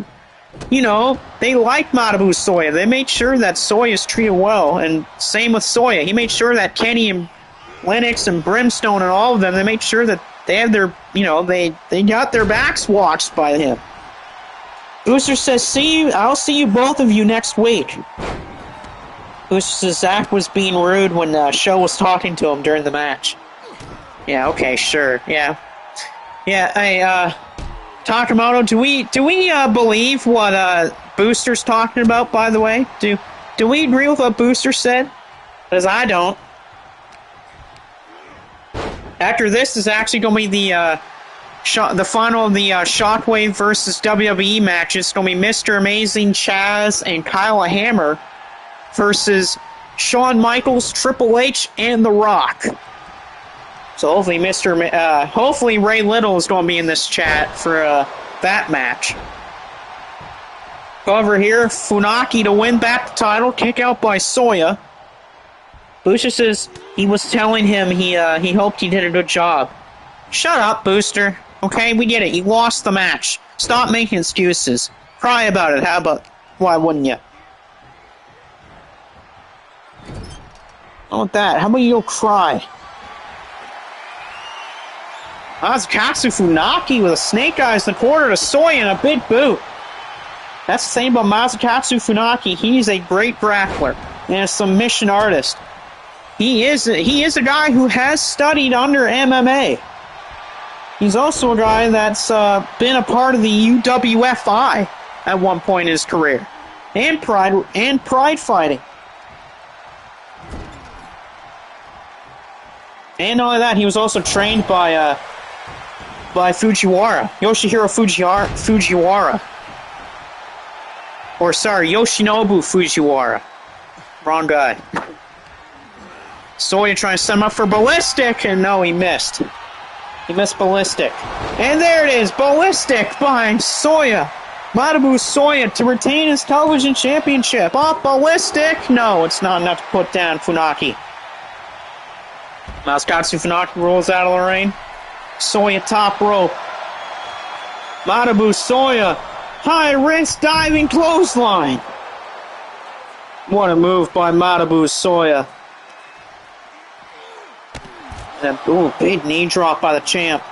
like Manabu Soya. They made sure that Soya is treated well, and same with Soya. He made sure that Kenny and Lennox and Brimstone and all of them, they made sure that they have their, they got their backs watched by him. Booster says, I'll see you both of you next week. Booster says Zach was being rude when Show was talking to him during the match. Yeah, okay, sure, yeah. Yeah, hey, Takamoto, do we believe what Booster's talking about, by the way? Do we agree with what Booster said? Because I don't. After this is actually going to be the final of the Shockwave versus WWE match. It's going to be Mr. Amazing Chaz and Kyle Hammer versus Shawn Michaels, Triple H, and The Rock. So hopefully Ray Little is going to be in this chat for that match. Over here, Funaki to win back the title, kick out by Soya. Booster says he was telling him he hoped he did a good job. Shut up, Booster. Okay, we get it. You lost the match. Stop making excuses. Cry about it. Why wouldn't you? How about that? How about you go cry? Masakatsu Funaki with a snake eyes in the corner to Soya and a big boot. That's the same about Masakatsu Funaki. He's a great grappler and a submission artist. He is a guy who has studied under MMA. He's also a guy that's been a part of the UWFI at one point in his career, and Pride fighting. And not only that, he was also trained by Fujiwara, Yoshihiro Fujiwara. Or sorry, Yoshinobu Fujiwara. Wrong guy. Soya trying to set him up for Ballistic, and no, he missed. He missed Ballistic. And there it is, Ballistic by Soya. Manabu Soya to retain his television championship. Oh, Ballistic! No, it's not enough to put down Funaki. Masakatsu Funaki rolls out of the ring. Soya top rope. Manabu Soya, high risk diving clothesline. What a move by Manabu Soya. And big knee drop by the champ.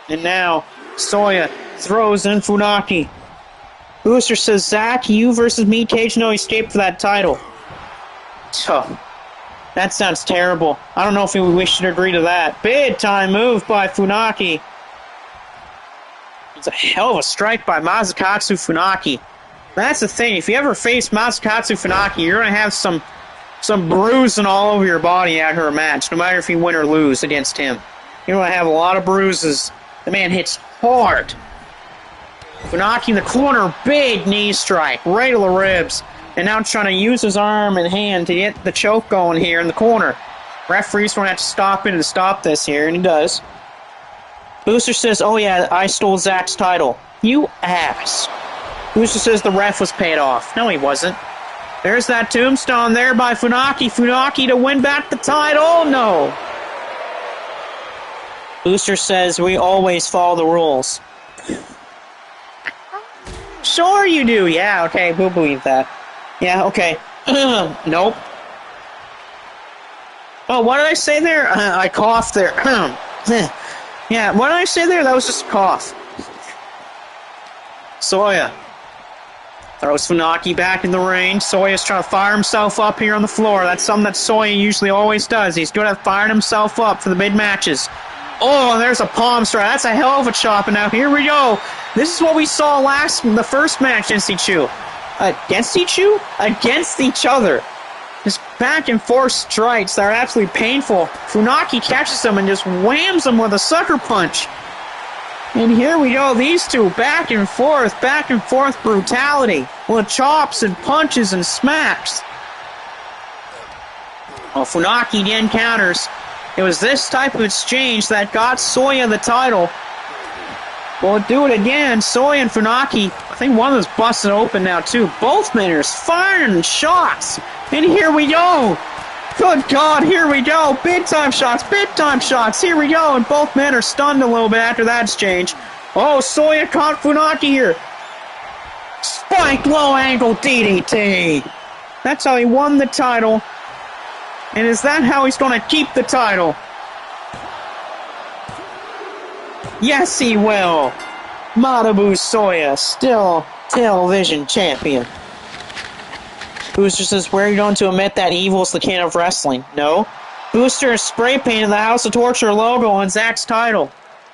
And now Soya throws in Funaki. Booster says, Zach, you versus me, Cage no escape for that title. That sounds terrible. I don't know if we should agree to that. Big time move by Funaki. It's a hell of a strike by Masakatsu Funaki. That's the thing. If you ever face Masakatsu Funaki, you're going to have some bruising all over your body after a match, no matter if you win or lose against him. You're going to have a lot of bruises. The man hits hard. Funaki in the corner, big knee strike, right to the ribs. And now trying to use his arm and hand to get the choke going here in the corner. Referee's going to have to stop in to stop this here, and he does. Booster says, oh yeah, I stole Zach's title. You ass. Booster says the ref was paid off. No, he wasn't. There's that tombstone there by Funaki. Funaki to win back the title. No. Booster says we always follow the rules. Sure you do. Yeah, okay, we'll believe that. Yeah, okay. Nope. Oh, what did I say there? I coughed there. Yeah, what did I say there? That was just a cough. Soya throws Funaki back in the ring. Soya's trying to fire himself up here on the floor. That's something that Soya usually always does. He's good at firing himself up for the mid-matches. Oh, and there's a palm strike. That's a hell of a chop. And now here we go. This is what we saw the first match against each other. Just back and forth strikes that are absolutely painful. Funaki catches him and just whams him with a sucker punch. And here we go, these two back and forth brutality with chops and punches and smacks. Well, Funaki again counters. It was this type of exchange that got Soya the title. We'll do it again. Soya and Funaki, I think one of them's busted open now too. Both men are firing shots. And here we go. Good God, here we go. Big time shots. Here we go. And both men are stunned a little bit after that exchange. Oh, Soya caught Funaki here. Spike low angle DDT. That's how he won the title. And is that how he's going to keep the title? Yes, he will. Manabu Soya, still television champion. Booster says, where are you going to admit that evil is the king of wrestling? No. Booster is spray painted the House of Torture logo on Zach's title.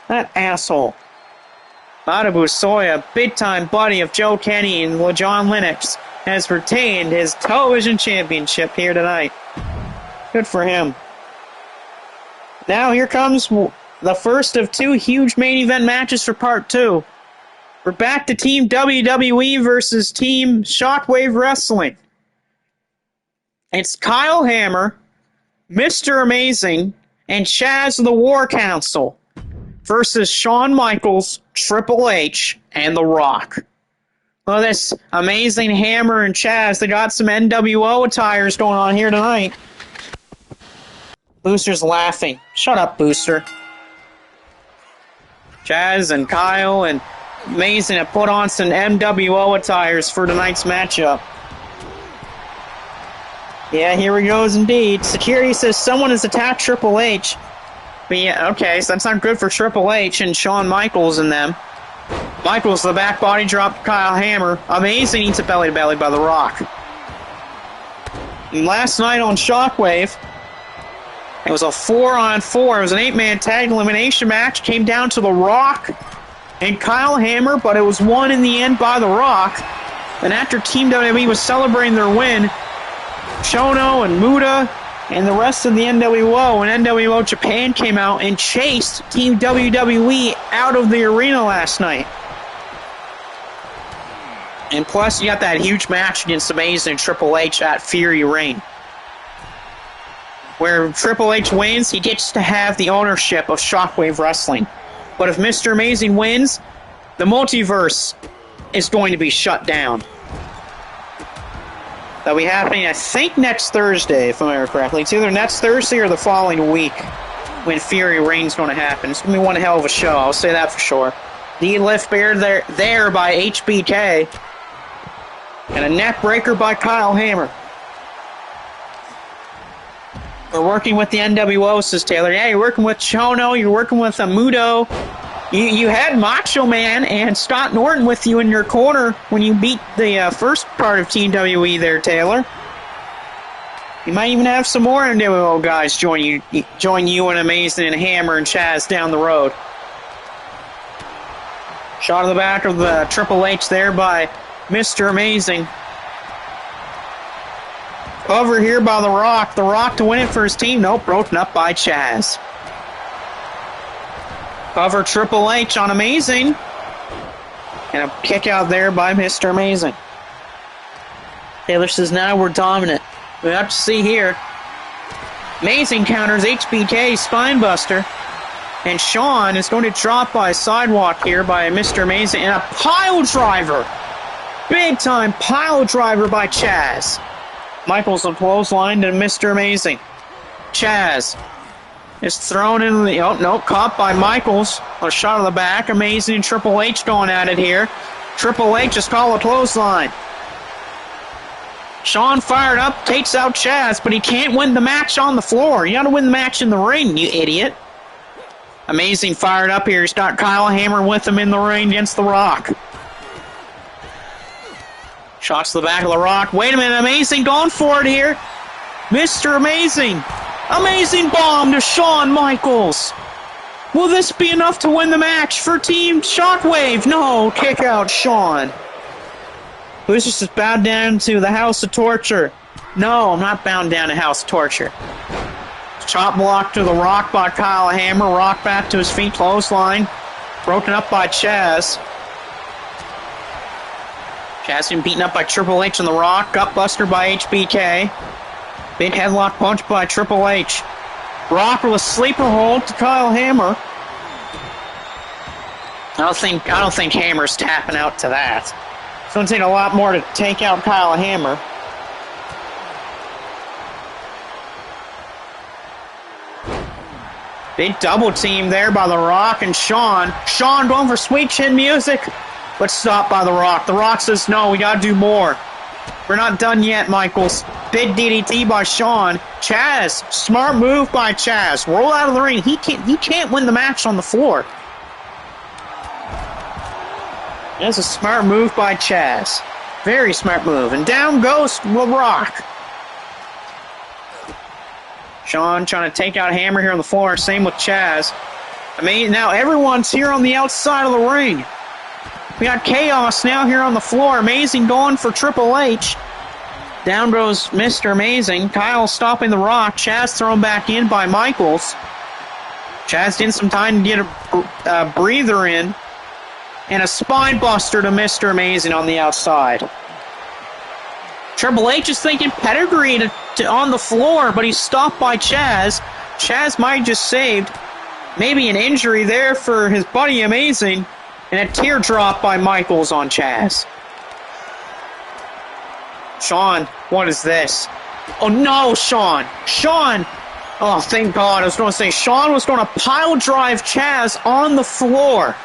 That asshole. Manabu Soya, big time buddy of Joe Kenny and John Lennox, has retained his television championship here tonight. Good for him. Now here comes the first of two huge main event matches for part 2. We're back to Team WWE versus Team Shockwave Wrestling. It's Kyle Hammer, Mr. Amazing, and Chaz of the War Council versus Shawn Michaels, Triple H, and The Rock. Well, this Amazing Hammer and Chaz, they got some NWO attires going on here tonight. Booster's laughing. Shut up, Booster. Chaz and Kyle and Amazing have put on some NWO attires for tonight's matchup. Yeah, here he goes indeed. Security says someone has attacked Triple H. But yeah, okay, so that's not good for Triple H and Shawn Michaels and them. Michaels, the back body drop to Kyle Hammer. Amazing eats a belly-to-belly by The Rock. And last night on Shockwave, it was a 4-on-4. It was an 8-man tag elimination match. Came down to The Rock and Kyle Hammer, but it was won in the end by The Rock. And after Team WWE was celebrating their win, Chono and Muda and the rest of the NWO and NWO Japan came out and chased Team WWE out of the arena last night. And plus, you got that huge match against Amazing Triple H at Fury Reign. Where Triple H wins, he gets to have the ownership of Shockwave Wrestling. But if Mr. Amazing wins, the multiverse is going to be shut down. That'll be happening, I think, next Thursday, if I remember correctly. It's either next Thursday or the following week when Fury Reign's going to happen. It's going to be one hell of a show, I'll say that for sure. The lift bear there by HBK. And a neck breaker by Kyle Hammer. We're working with the NWO, says Taylor. Yeah, you're working with Chono, you're working with Mudo. You had Macho Man and Scott Norton with you in your corner when you beat the first part of Team WWE there, Taylor. You might even have some more NWO guys join you and Amazing and Hammer and Chaz down the road. Shot of the back of the Triple H there by Mr. Amazing. Over here by The Rock. The Rock to win it for his team. Nope, broken up by Chaz. Cover Triple H on Amazing. And a kick out there by Mr. Amazing. Taylor says, now we're dominant. We have to see here. Amazing counters HBK Spinebuster. And Sean is going to drop by a sidewalk here by Mr. Amazing. And a pile driver. Big time pile driver by Chaz. Michaels will clothesline to Mr. Amazing. Chaz is thrown in the... Oh, no, caught by Michaels. A shot of the back. Amazing. Triple H going at it here. Triple H just called a clothesline. Sean fired up, takes out Chaz, but he can't win the match on the floor. You gotta win the match in the ring, you idiot. Amazing fired up here. He's got Kyle Hammer with him in the ring against The Rock. Shots to the back of The Rock. Wait a minute, Amazing going for it here. Mr. Amazing. Amazing bomb to Shawn Michaels. Will this be enough to win the match for Team Shockwave? No, kick out Shawn. Who's just bowed down to the House of Torture? No, I'm not bound down to House of Torture. Chop block to The Rock by Kyle Hammer. Rock back to his feet, clothesline. Broken up by Chaz. Chaz been beaten up by Triple H and The Rock. Gutbuster by HBK. Big headlock punch by Triple H. Rock with a sleeper hold to Kyle Hammer. I don't think Hammer's tapping out to that. It's going to take a lot more to take out Kyle Hammer. Big double team there by The Rock and Shawn. Shawn going for Sweet Chin Music, but stopped by The Rock. The Rock says, no, we got to do more. We're not done yet, Michaels. Big DDT by Shawn. Chaz, smart move by Chaz. Roll out of the ring. He can't win the match on the floor. That's a smart move by Chaz. Very smart move. And down goes The Rock. Shawn trying to take out Hammer here on the floor. Same with Chaz. I mean, now everyone's here on the outside of the ring. We got Chaos now here on the floor. Amazing going for Triple H. Down goes Mr. Amazing. Kyle stopping The Rock. Chaz thrown back in by Michaels. Chaz getting some time to get a breather in. And a spine buster to Mr. Amazing on the outside. Triple H is thinking pedigree on the floor, but he's stopped by Chaz. Chaz might just saved maybe an injury there for his buddy Amazing. And a teardrop by Michaels on Chaz. Shawn, what is this? Oh no, Shawn! Shawn! Oh, thank God. I was going to say, Shawn was going to pile drive Chaz on the floor.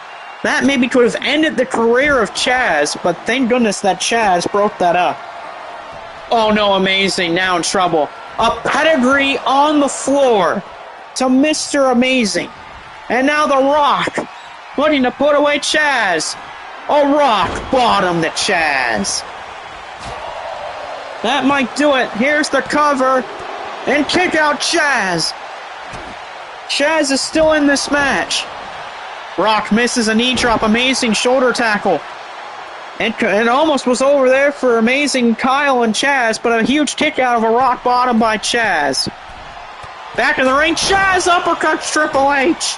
That maybe could have ended the career of Chaz, but thank goodness that Chaz broke that up. Oh no, Amazing, now in trouble. A pedigree on the floor to Mr. Amazing. And now The Rock looking to put away Chaz. A rock bottom to Chaz. That might do it. Here's the cover. And kick out Chaz. Chaz is still in this match. Rock misses a knee drop. Amazing shoulder tackle. And almost was over there for Amazing Kyle and Chaz, but a huge kick out of a rock bottom by Chaz. Back in the ring, Chaz uppercuts Triple H.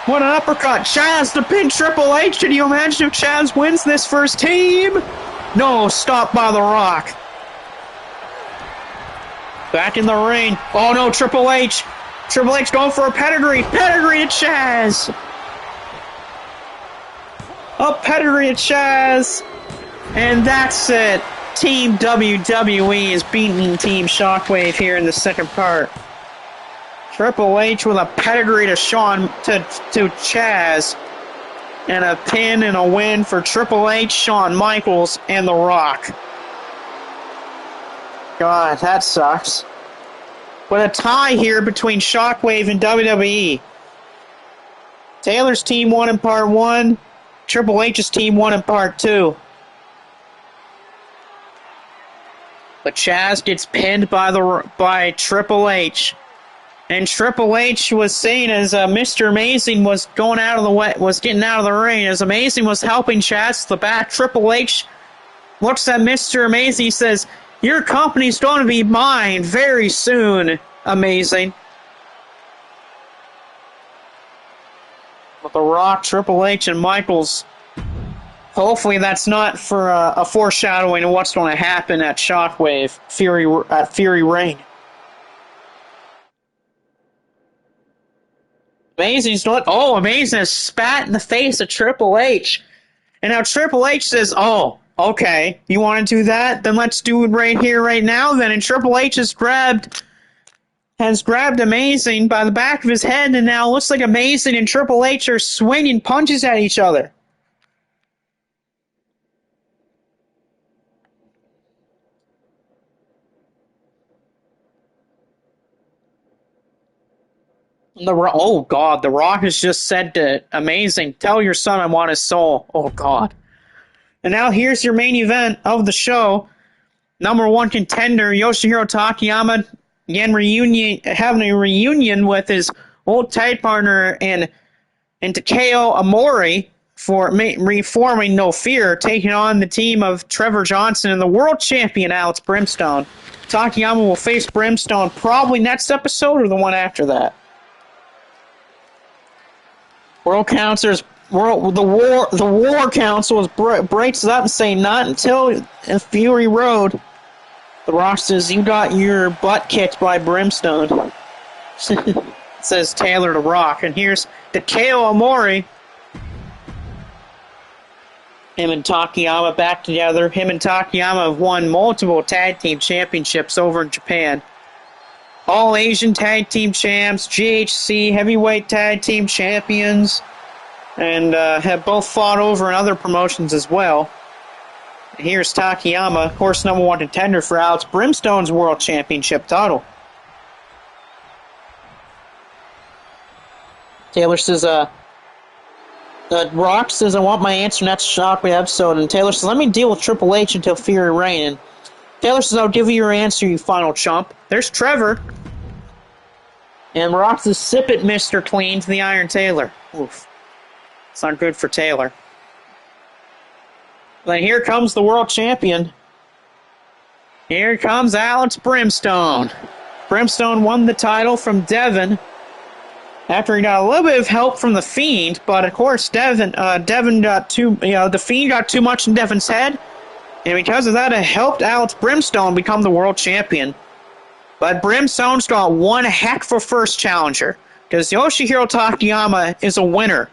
What an uppercut. Chaz to pin Triple H. Can you imagine if Chaz wins this first team? No, stopped by The Rock. Back in the ring. Oh no, Triple H. Triple H going for a pedigree. Pedigree to Chaz. A pedigree to Chaz. And that's it. Team WWE is beating Team Shockwave here in the second part. Triple H with a pedigree to to Chaz. And a pin and a win for Triple H, Shawn Michaels, and The Rock. God, that sucks. With a tie here between Shockwave and WWE. Taylor's team won in part 1. Triple H's team won in part 2. But Chaz gets pinned by Triple H. And Triple H was saying as Mr. Amazing was getting out of the ring, as Amazing was helping Chaz to the back, Triple H looks at Mr. Amazing. He says, "Your company's going to be mine very soon, Amazing." With The Rock, Triple H, and Michaels. Hopefully that's not for a foreshadowing of what's going to happen at Shockwave, Fury Reign. Amazing's not. Oh, Amazing has spat in the face of Triple H. And now Triple H says, oh, okay, you want to do that? Then let's do it right here, right now, then. And Triple H has grabbed Amazing by the back of his head, and now it looks like Amazing and Triple H are swinging punches at each other. Oh, God, The Rock has just said to Amazing, tell your son I want his soul. Oh, God. And now here's your main event of the show. Number one contender, Yoshihiro Takayama, again having a reunion with his old tag partner and Takeo Amori for reforming No Fear, taking on the team of Trevor Johnson and the world champion Alex Brimstone. Takayama will face Brimstone probably next episode or the one after that. The War Council breaks it up and say not until Fury Road. The Rock says you got your butt kicked by Brimstone. Says Taylor to Rock, and here's Takeo Amori. Him and Takayama back together. Him and Takayama have won multiple tag team championships over in Japan. All Asian tag team champs, GHC heavyweight tag team champions, and have both fought over in other promotions as well. And here's Takayama, of course, number one contender for Alex Brimstone's world championship title. Taylor says, Rock says, I want my answer next Shockwave episode. And Taylor says, let me deal with Triple H until Fury Reign. And Taylor says, I'll give you your answer, you final chump. There's Trevor. And Rock says, sip it, Mr. Clean, to the Iron Taylor. Oof. It's not good for Taylor. Then here comes the world champion. Here comes Alex Brimstone. Brimstone won the title from Devin after he got a little bit of help from The Fiend, but of course Devin got The Fiend got too much in Devin's head, and because of that it helped Alex Brimstone become the world champion. But Brimstone's got one heck of a first challenger, because Yoshihiro Takayama is a winner.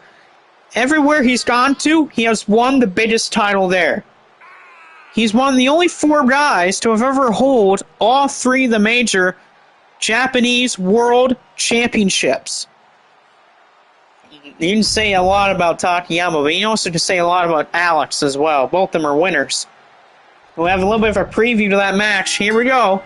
Everywhere he's gone to, he has won the biggest title there. He's one of the only 4 guys to have ever hold all 3 of the major Japanese World Championships. You can say a lot about Takayama, but you also can say a lot about Alex as well. Both of them are winners. We'll have a little bit of a preview to that match. Here we go.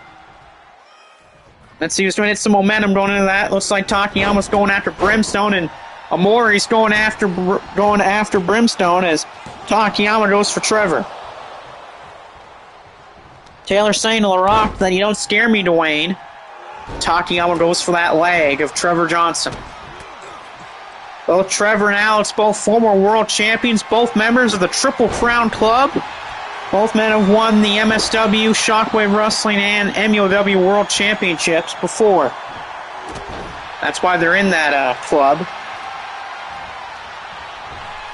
Let's see who's going to hit some momentum going into that. Looks like Takayama's going after Brimstone, and Amori's going after Brimstone as Takayama goes for Trevor. Taylor saying to The Rock that you don't scare me, Dwayne. Takayama goes for that leg of Trevor Johnson. Both Trevor and Alex, both former world champions, both members of the Triple Crown Club. Both men have won the MSW, Shockwave Wrestling, and MUW World Championships before. That's why they're in that club.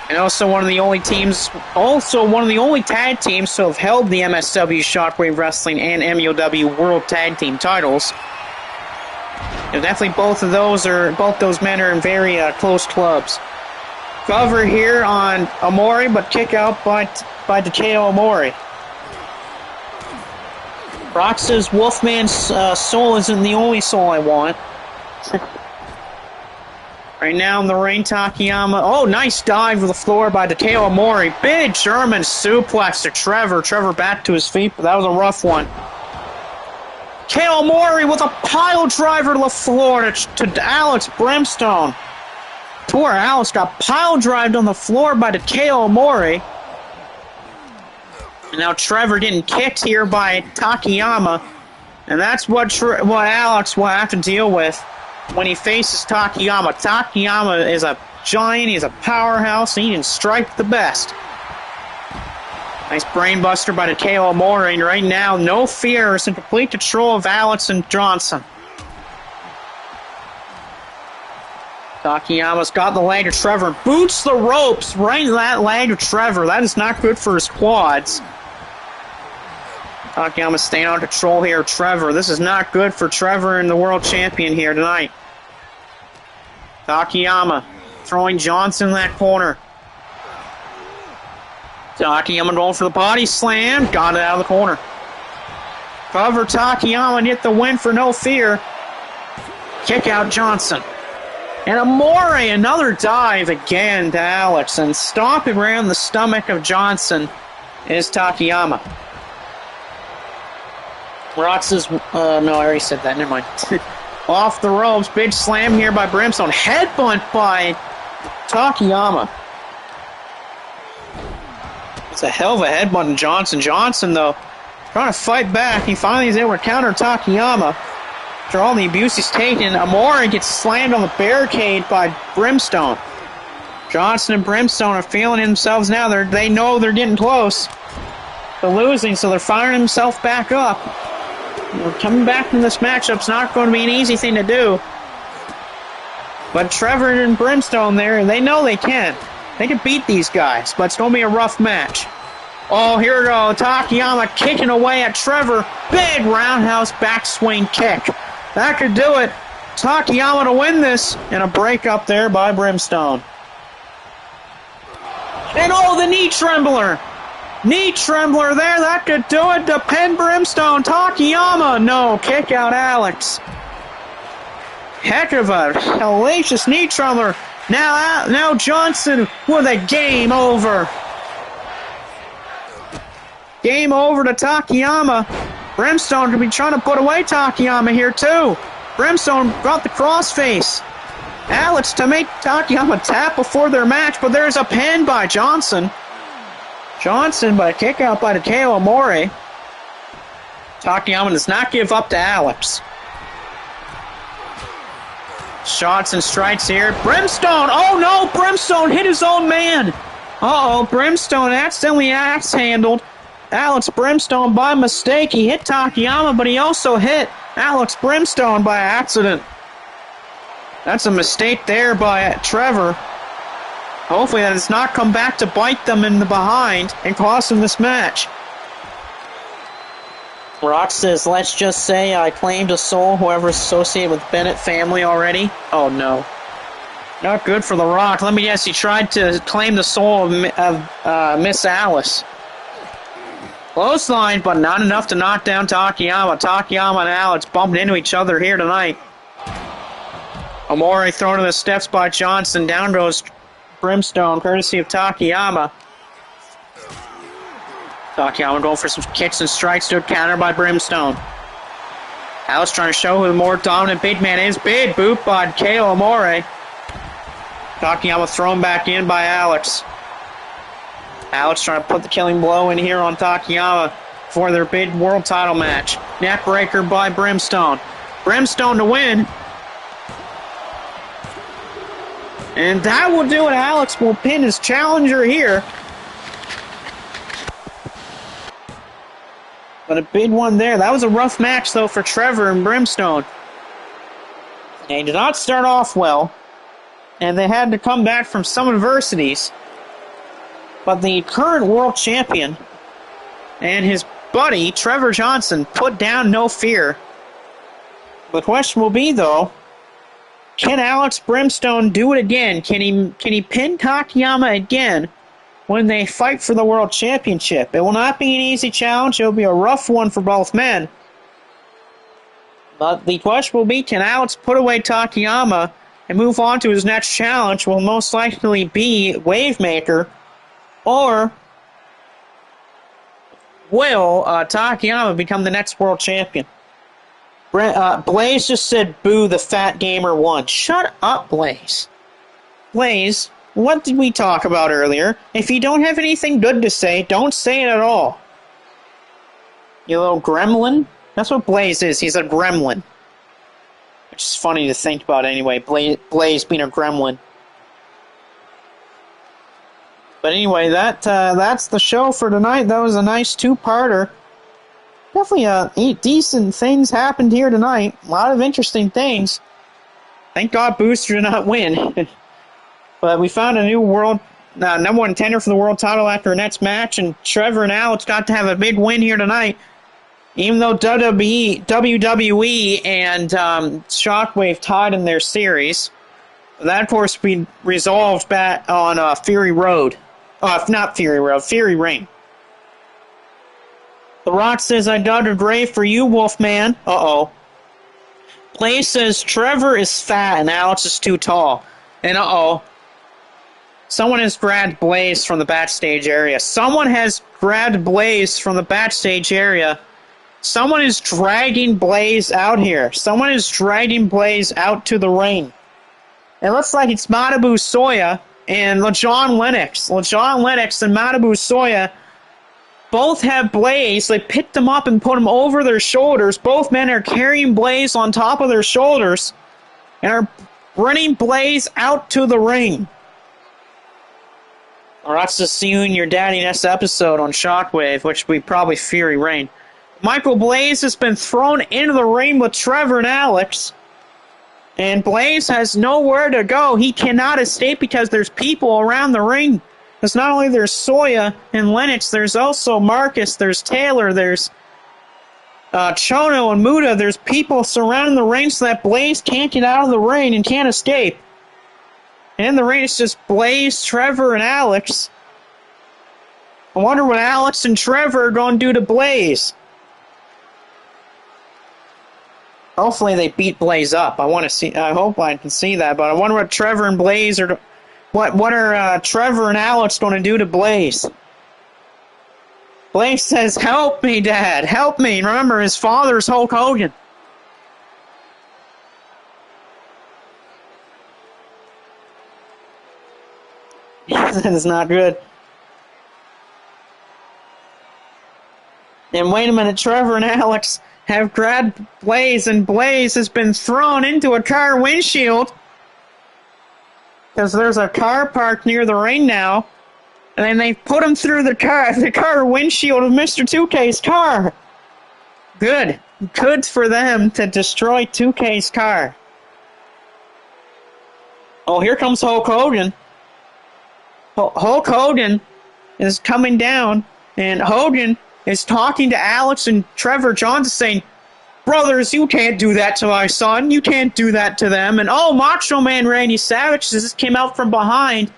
And also one of the only tag teams to have held the MSW, Shockwave Wrestling, and MUW World Tag Team titles. And definitely both those men are in very close clubs. Cover here on Amori, but kick out by Takeo Amori. Rock says Wolfman's soul isn't the only soul I want. Right now in the ring, Takayama. Oh, nice dive to the floor by Takeo Amori. Big German suplex to Trevor. Trevor back to his feet, but that was a rough one. Takeo Amori with a pile driver to the floor to Alex Brimstone. Poor Alex got pile drived on the floor by Takeo Amori. And now Trevor getting kicked here by Takayama. And that's what Alex will have to deal with when he faces Takayama. Takayama is a giant, he's a powerhouse, and he can strike the best. Nice brainbuster by Takeo Amori, and right now, No Fear is in complete control of Alex and Johnson. Takayama's got the leg of Trevor. Boots the ropes right in that leg of Trevor. That is not good for his quads. Takayama staying out of control here. Trevor. This is not good for Trevor and the world champion here tonight. Takayama throwing Johnson in that corner. Takayama going for the body slam. Got it out of the corner. Cover Takayama and get the win for no fear. Kick out Johnson. And Amore, another dive again to Alex. And stomping around the stomach of Johnson is Takayama. Rox is, no, I already said that, never mind. Off the ropes, big slam here by Brimstone. Headbutt by Takayama. It's a hell of a headbutt to Johnson. Johnson, though, trying to fight back. He finally is able to counter Takayama. After all the abuse he's taken, Amore gets slammed on the barricade by Brimstone. Johnson and Brimstone are feeling themselves now. They know they're getting close to losing, so they're firing themselves back up. Coming back from this matchup's not going to be an easy thing to do. But Trevor and Brimstone there, they know they can. They can beat these guys, but it's going to be a rough match. Oh, here we go. Takayama kicking away at Trevor. Big roundhouse backswing kick. That could do it. Takayama to win this. And a break up there by Brimstone. And oh, the knee trembler. Knee trembler there. That could do it to pin Brimstone. Takayama. No. Kick out Alex. Heck of a hellacious knee trembler. Now Johnson with a game over. Game over to Takayama. Brimstone could be trying to put away Takayama here too. Brimstone got the crossface. Alex to make Takayama tap before their match, but there's a pin by Johnson. Johnson, but a kick out by Takeo Amore. Takayama does not give up to Alex. Shots and strikes here. Brimstone! Oh no! Brimstone hit his own man! Uh-oh, Brimstone accidentally axe-handled Alex Brimstone by mistake. He hit Takayama, but he also hit Alex Brimstone by accident. That's a mistake there by Trevor. Hopefully that does not come back to bite them in the behind and cost them this match. Rock says, let's just say I claimed a soul, whoever's associated with Bennett family already. Oh no. Not good for The Rock. Let me guess, he tried to claim the soul of Miss Alice. Close line, but not enough to knock down Takayama. Takayama and Alex bumped into each other here tonight. Amore thrown to the steps by Johnson. Down goes Brimstone, courtesy of Takayama. Takayama going for some kicks and strikes to a counter by Brimstone. Alex trying to show who the more dominant big man is. Big boot by Kale Amore. Takayama thrown back in by Alex. Alex trying to put the killing blow in here on Takayama for their big world title match. Neckbreaker by Brimstone. Brimstone to win. And that will do it. Alex will pin his challenger here. But a big one there. That was a rough match, though, for Trevor and Brimstone. They did not start off well. And they had to come back from some adversities. But the current world champion and his buddy, Trevor Johnson, put down no fear. The question will be, though, can Alex Brimstone do it again? Can he pin Takayama again when they fight for the world championship? It will not be an easy challenge. It will be a rough one for both men. But the question will be, can Alex put away Takayama and move on to his next challenge? Will most likely be Wavemaker. Or will Takayama become the next world champion? Blaze just said, boo, the fat gamer won. Shut up, Blaze. Blaze, what did we talk about earlier? If you don't have anything good to say, don't say it at all. You little gremlin? That's what Blaze is. He's a gremlin. Which is funny to think about anyway. Blaze being a gremlin. But anyway, that's the show for tonight. That was a nice two-parter. Definitely decent things happened here tonight. A lot of interesting things. Thank God Booster did not win. But we found a new world number one contender for the world title after our next match, and Trevor and Alex got to have a big win here tonight. Even though WWE and Shockwave tied in their series, that of course we resolved back on Fury Road. Not Fury Road, Fury Ring. The Rock says, I dug a grave for you, Wolfman. Uh-oh. Blaze says, Trevor is fat and Alex is too tall. And uh-oh. Someone has grabbed Blaze from the backstage area. Someone is dragging Blaze out here. Someone is dragging Blaze out to the ring. It looks like it's Malibu Soya and LeJohn Lennox. LeJohn Lennox and Malibu Soya both have Blaze. They picked him up and put him over their shoulders. Both men are carrying Blaze on top of their shoulders and are bringing Blaze out to the ring. Lots to see you in your Daddy Nest episode on Shockwave, which will be probably Fury Reign. Michael Blaze has been thrown into the ring with Trevor and Alex. And Blaze has nowhere to go. He cannot escape because there's people around the ring. Because not only there's Soya and Lennox, there's also Marcus, there's Taylor, there's Chono and Muda. There's people surrounding the ring so that Blaze can't get out of the ring and can't escape. And in the ring, it's just Blaze, Trevor, and Alex. I wonder what Alex and Trevor are going to do to Blaze. Hopefully they beat Blaze up. I hope I can see that, but I wonder what Trevor and Blaze are... What are Trevor and Alex going to do to Blaze? Blaze says, help me, Dad, help me. Remember, his father's Hulk Hogan. That is not good. And wait a minute, Trevor and Alex have grabbed Blaze, and Blaze has been thrown into a car windshield. Because there's a car parked near the ring now. And then they put him through the car windshield of Mr. 2K's car. Good. Good for them to destroy 2K's car. Oh, here comes Hulk Hogan. Hulk Hogan is coming down, and Hogan is talking to Alex and Trevor Johnson saying, brothers, you can't do that to my son. You can't do that to them. And Macho Man Randy Savage just came out from behind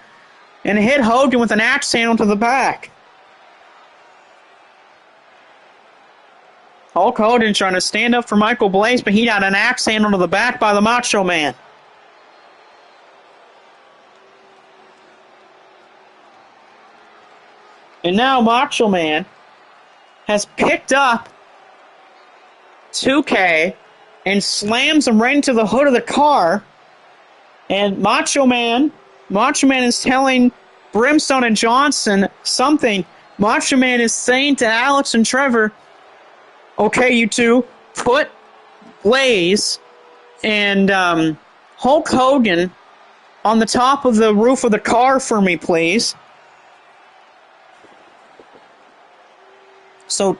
and hit Hogan with an axe handle to the back. Hulk Hogan trying to stand up for Michael Blaze, but he got an axe handle to the back by the Macho Man. And now Macho Man has picked up 2K and slams him right into the hood of the car. And Macho Man is telling Brimstone and Johnson something. Macho Man is saying to Alex and Trevor, okay, you two, put Blaze and Hulk Hogan on the top of the roof of the car for me, please. So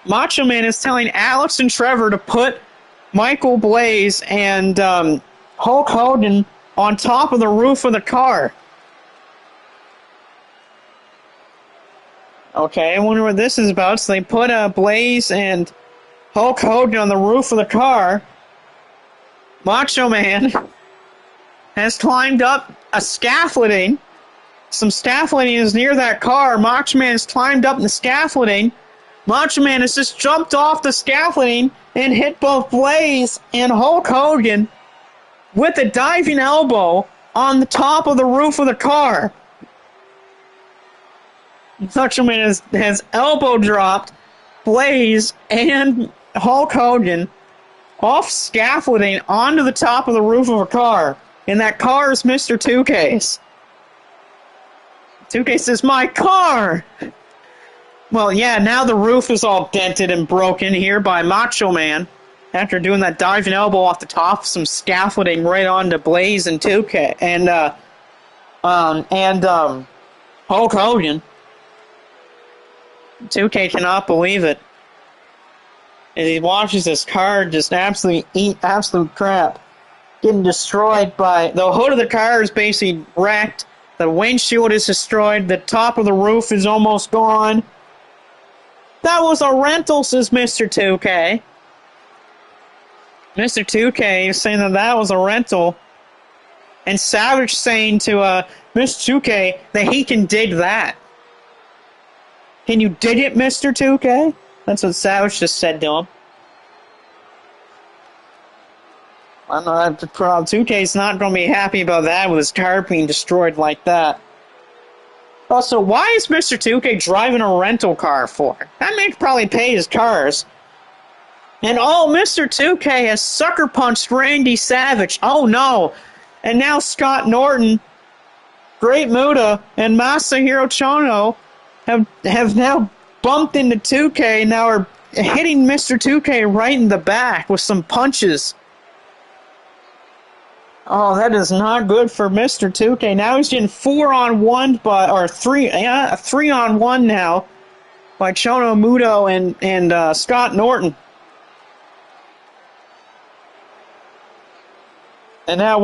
Macho Man is telling Alex and Trevor to put Michael Blaze and Hulk Hogan on top of the roof of the car. Okay, I wonder what this is about. So they put Blaze and Hulk Hogan on the roof of the car. Macho Man has climbed up a scaffolding. Some scaffolding is near that car. Macho Man has climbed up the scaffolding. Macho Man has just jumped off the scaffolding and hit both Blaze and Hulk Hogan with a diving elbow on the top of the roof of the car. Macho Man has elbow dropped Blaze and Hulk Hogan off scaffolding onto the top of the roof of a car. And that car is Mr. 2K's. 2K says, my car! Well, yeah, now the roof is all dented and broken here by Macho Man after doing that diving elbow off the top of some scaffolding right onto Blaze and 2K and Hulk Hogan. 2K cannot believe it. And he watches his car just absolutely eat absolute crap. getting destroyed by the hood of the car is basically wrecked. The windshield is destroyed. The top of the roof is almost gone. That was a rental, says Mr. 2K. Mr. 2K is saying that was a rental. And Savage saying to Mr. 2K that he can dig that. Can you dig it, Mr. 2K? That's what Savage just said to him. I'm not, 2K's not going to be happy about that with his car being destroyed like that. Also, why is Mr. 2K driving a rental car for? That man could probably pay his cars. And Mr. 2K has sucker punched Randy Savage. Oh no. And now Scott Norton, Great Muta, and Masahiro Chono have now bumped into 2K, now are hitting Mr. 2K right in the back with some punches. Oh, that is not good for Mr. 2K. Now he's getting 4-on-1 3-on-1 now by Chono Muto and Scott Norton. And now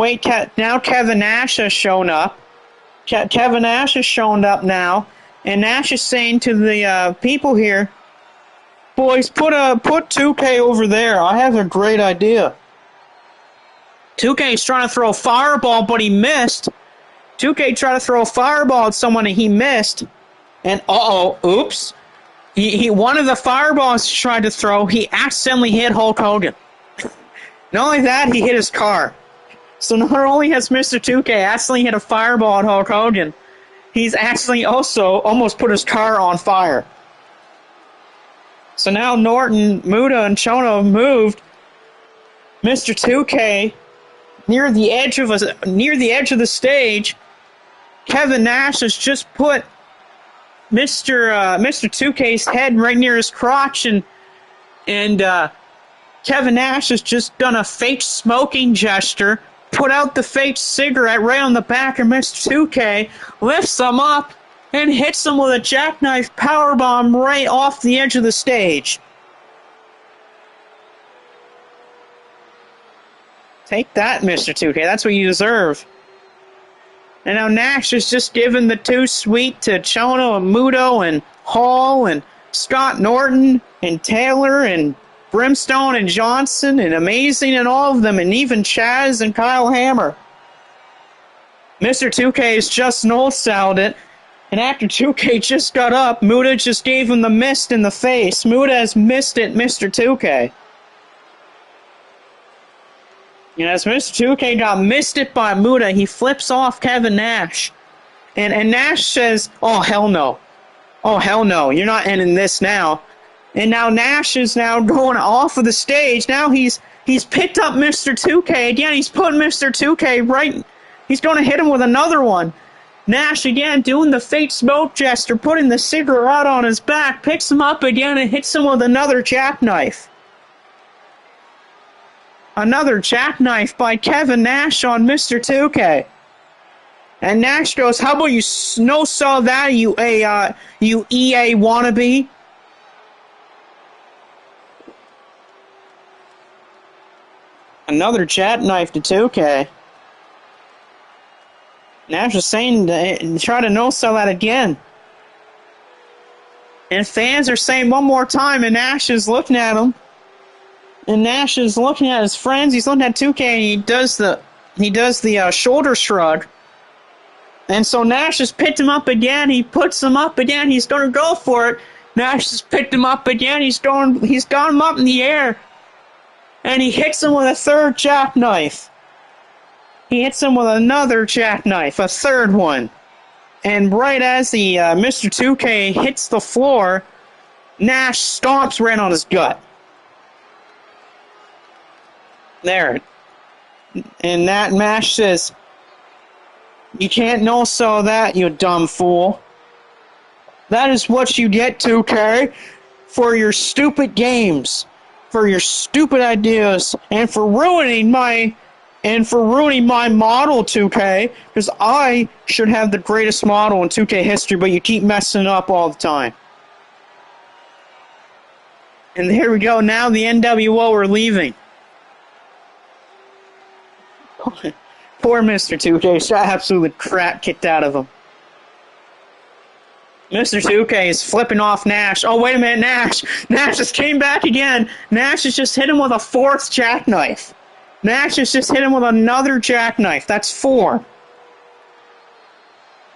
now Kevin Nash has shown up. Kevin Nash has shown up now, and Nash is saying to the people here, boys, put 2K over there. I have a great idea. 2K is trying to throw a fireball, but he missed. 2K tried to throw a fireball at someone and he missed. And oops. One of the fireballs he tried to throw, he accidentally hit Hulk Hogan. Not only that, he hit his car. So not only has Mr. 2K accidentally hit a fireball at Hulk Hogan, he's actually also almost put his car on fire. So now Norton, Muta, and Chono have moved Mr. 2K near the edge of the stage. Kevin Nash has just put Mr. 2K's head right near his crotch, and Kevin Nash has just done a fake smoking gesture, put out the fake cigarette right on the back of Mr. 2K, lifts him up, and hits him with a jackknife powerbomb right off the edge of the stage. Take that, Mr. 2K. That's what you deserve. And now Nash is just giving the too sweet to Chono and Muto and Hall and Scott Norton and Taylor and Brimstone and Johnson and Amazing and all of them, and even Chaz and Kyle Hammer. Mr. 2K has just no-sold it, and after 2K just got up, Muta just gave him the mist in the face. Muta has missed it, Mr. 2K. And as Mr. 2K got missed it by Muta, he flips off Kevin Nash. And Nash says, oh, hell no. Oh, hell no. You're not ending this now. And now Nash is now going off of the stage. Now he's picked up Mr. 2K again. He's putting Mr. 2K right. He's going to hit him with another one. Nash again doing the fake smoke gesture, putting the cigarette on his back, picks him up again and hits him with another jackknife. Another jackknife by Kevin Nash on Mr. 2K. And Nash goes, how about you no-saw that, you EA wannabe? Another jackknife to 2K. Nash is saying to try to no-sell that again. And fans are saying one more time, and Nash is looking at him. And Nash is looking at his friends. He's looking at 2K, and he does the shoulder shrug. And so Nash has picked him up again. He puts him up again. He's going to go for it. Nash has picked him up again. He's got him up in the air. And he hits him with a third jackknife. He hits him with another jackknife, a third one. And right as the Mr. 2K hits the floor, Nash stomps right on his gut. There. And that Nash says, you can't no-sell that, you dumb fool. That is what you get, 2K, for your stupid games, for your stupid ideas, and for ruining my model, 2K, because I should have the greatest model in 2K history, but you keep messing up all the time. And here we go, now the NWO are leaving. Poor Mr. 2K got absolutely crap kicked out of him. Mr. 2K is flipping off Nash. Oh, wait a minute, Nash. Nash just came back again. Nash has just hit him with a fourth jackknife. Nash has just hit him with another jackknife. That's 4.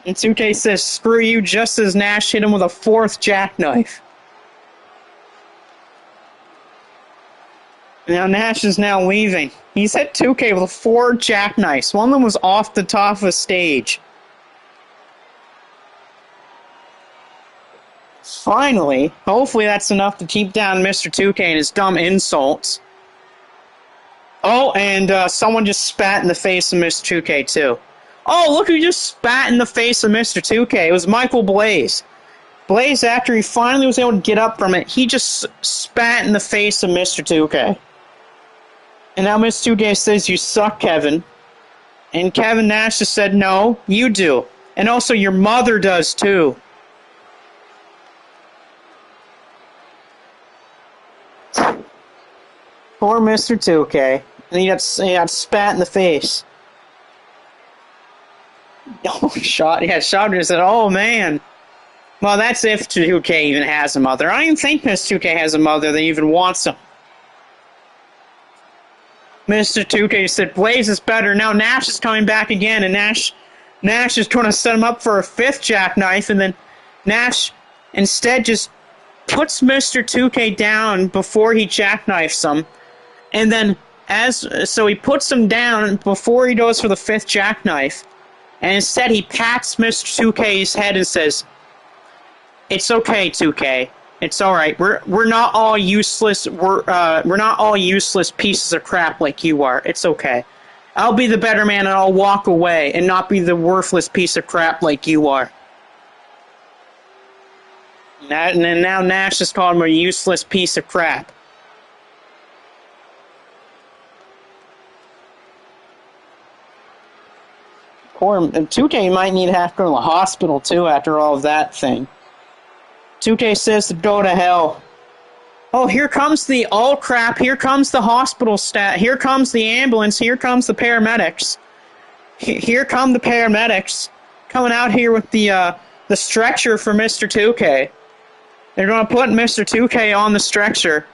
And 2K says, screw you, just as Nash hit him with a fourth jackknife. Now Nash is now leaving. He's hit 2K with 4 jackknives. One of them was off the top of the stage. Finally, hopefully that's enough to keep down Mr. 2K and his dumb insults. Oh, and someone just spat in the face of Mr. 2K too. Oh, look who just spat in the face of Mr. 2K. It was Michael Blaze. Blaze, after he finally was able to get up from it, he just spat in the face of Mr. 2K. And now Mr. 2K says, you suck, Kevin. And Kevin Nash just said, no, you do. And also your mother does, too. Poor Mr. 2K. And he got spat in the face. Oh, shot. Yeah, shot and said, oh, man. Well, that's if 2K even has a mother. I don't even think Mr. 2K has a mother that even wants him. Mr. 2K said, Blaze is better. Now Nash is coming back again, and Nash is going to set him up for a 5th jackknife, and then Nash instead just puts Mr. 2K down before he jackknifes him, and then so he puts him down before he goes for the 5th jackknife, and instead he pats Mr. 2K's head and says, it's okay, 2K. It's all right. We're not all useless. We're not all useless pieces of crap like you are. It's okay. I'll be the better man and I'll walk away and not be the worthless piece of crap like you are. And then now Nash has called him a useless piece of crap. Poor 2K might need to have to go to the hospital too after all of that thing. 2K says to go to hell. Oh, here comes the, oh crap, here comes the hospital staff, here comes the ambulance, here comes the paramedics. Here come the paramedics coming out here with the stretcher for Mr. 2K. They're going to put Mr. 2K on the stretcher.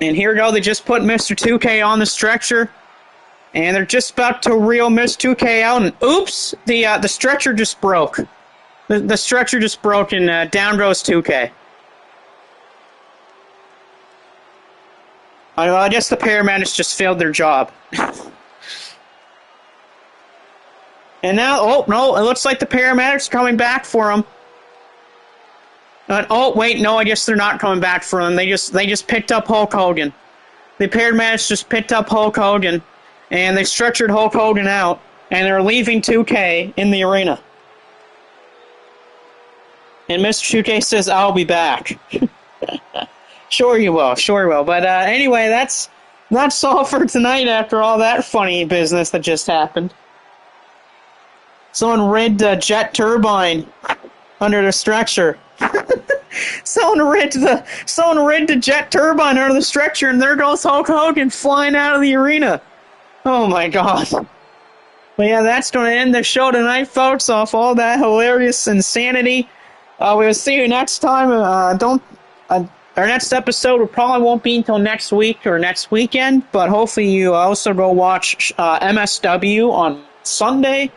And here we go, they just put Mr. 2K on the stretcher. And they're just about to reel Mr. 2K out, and oops, the stretcher just broke. The stretcher just broke, and down goes 2K. I guess the paramedics just failed their job. And now, oh, no, it looks like the paramedics are coming back for him. Oh, wait, no, I guess they're not coming back for him. They just picked up Hulk Hogan. The paramedics just picked up Hulk Hogan, and they stretchered Hulk Hogan out, and they're leaving 2K in the arena. And Mr. 2K says, I'll be back. Sure you will, sure you will. But anyway, that's all for tonight after all that funny business that just happened. Someone rid the jet turbine under the stretcher. Someone rid the jet turbine under the stretcher, and there goes Hulk Hogan flying out of the arena. Oh my God. But yeah, that's going to end the show tonight, folks, off all that hilarious insanity. We will see you next time. Our next episode probably won't be until next week or next weekend, but hopefully you also go watch MSW on Sunday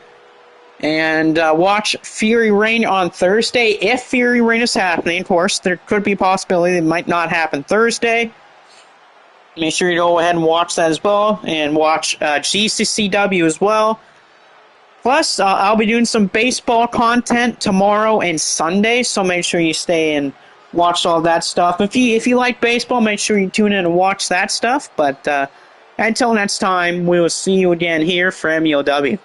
and watch Fury Reign on Thursday. If Fury Reign is happening, of course, there could be a possibility it might not happen Thursday. Make sure you go ahead and watch that as well, and watch GCCW as well. Plus, I'll be doing some baseball content tomorrow and Sunday, so make sure you stay and watch all that stuff. If you like baseball, make sure you tune in and watch that stuff. But until next time, we will see you again here for MEOW.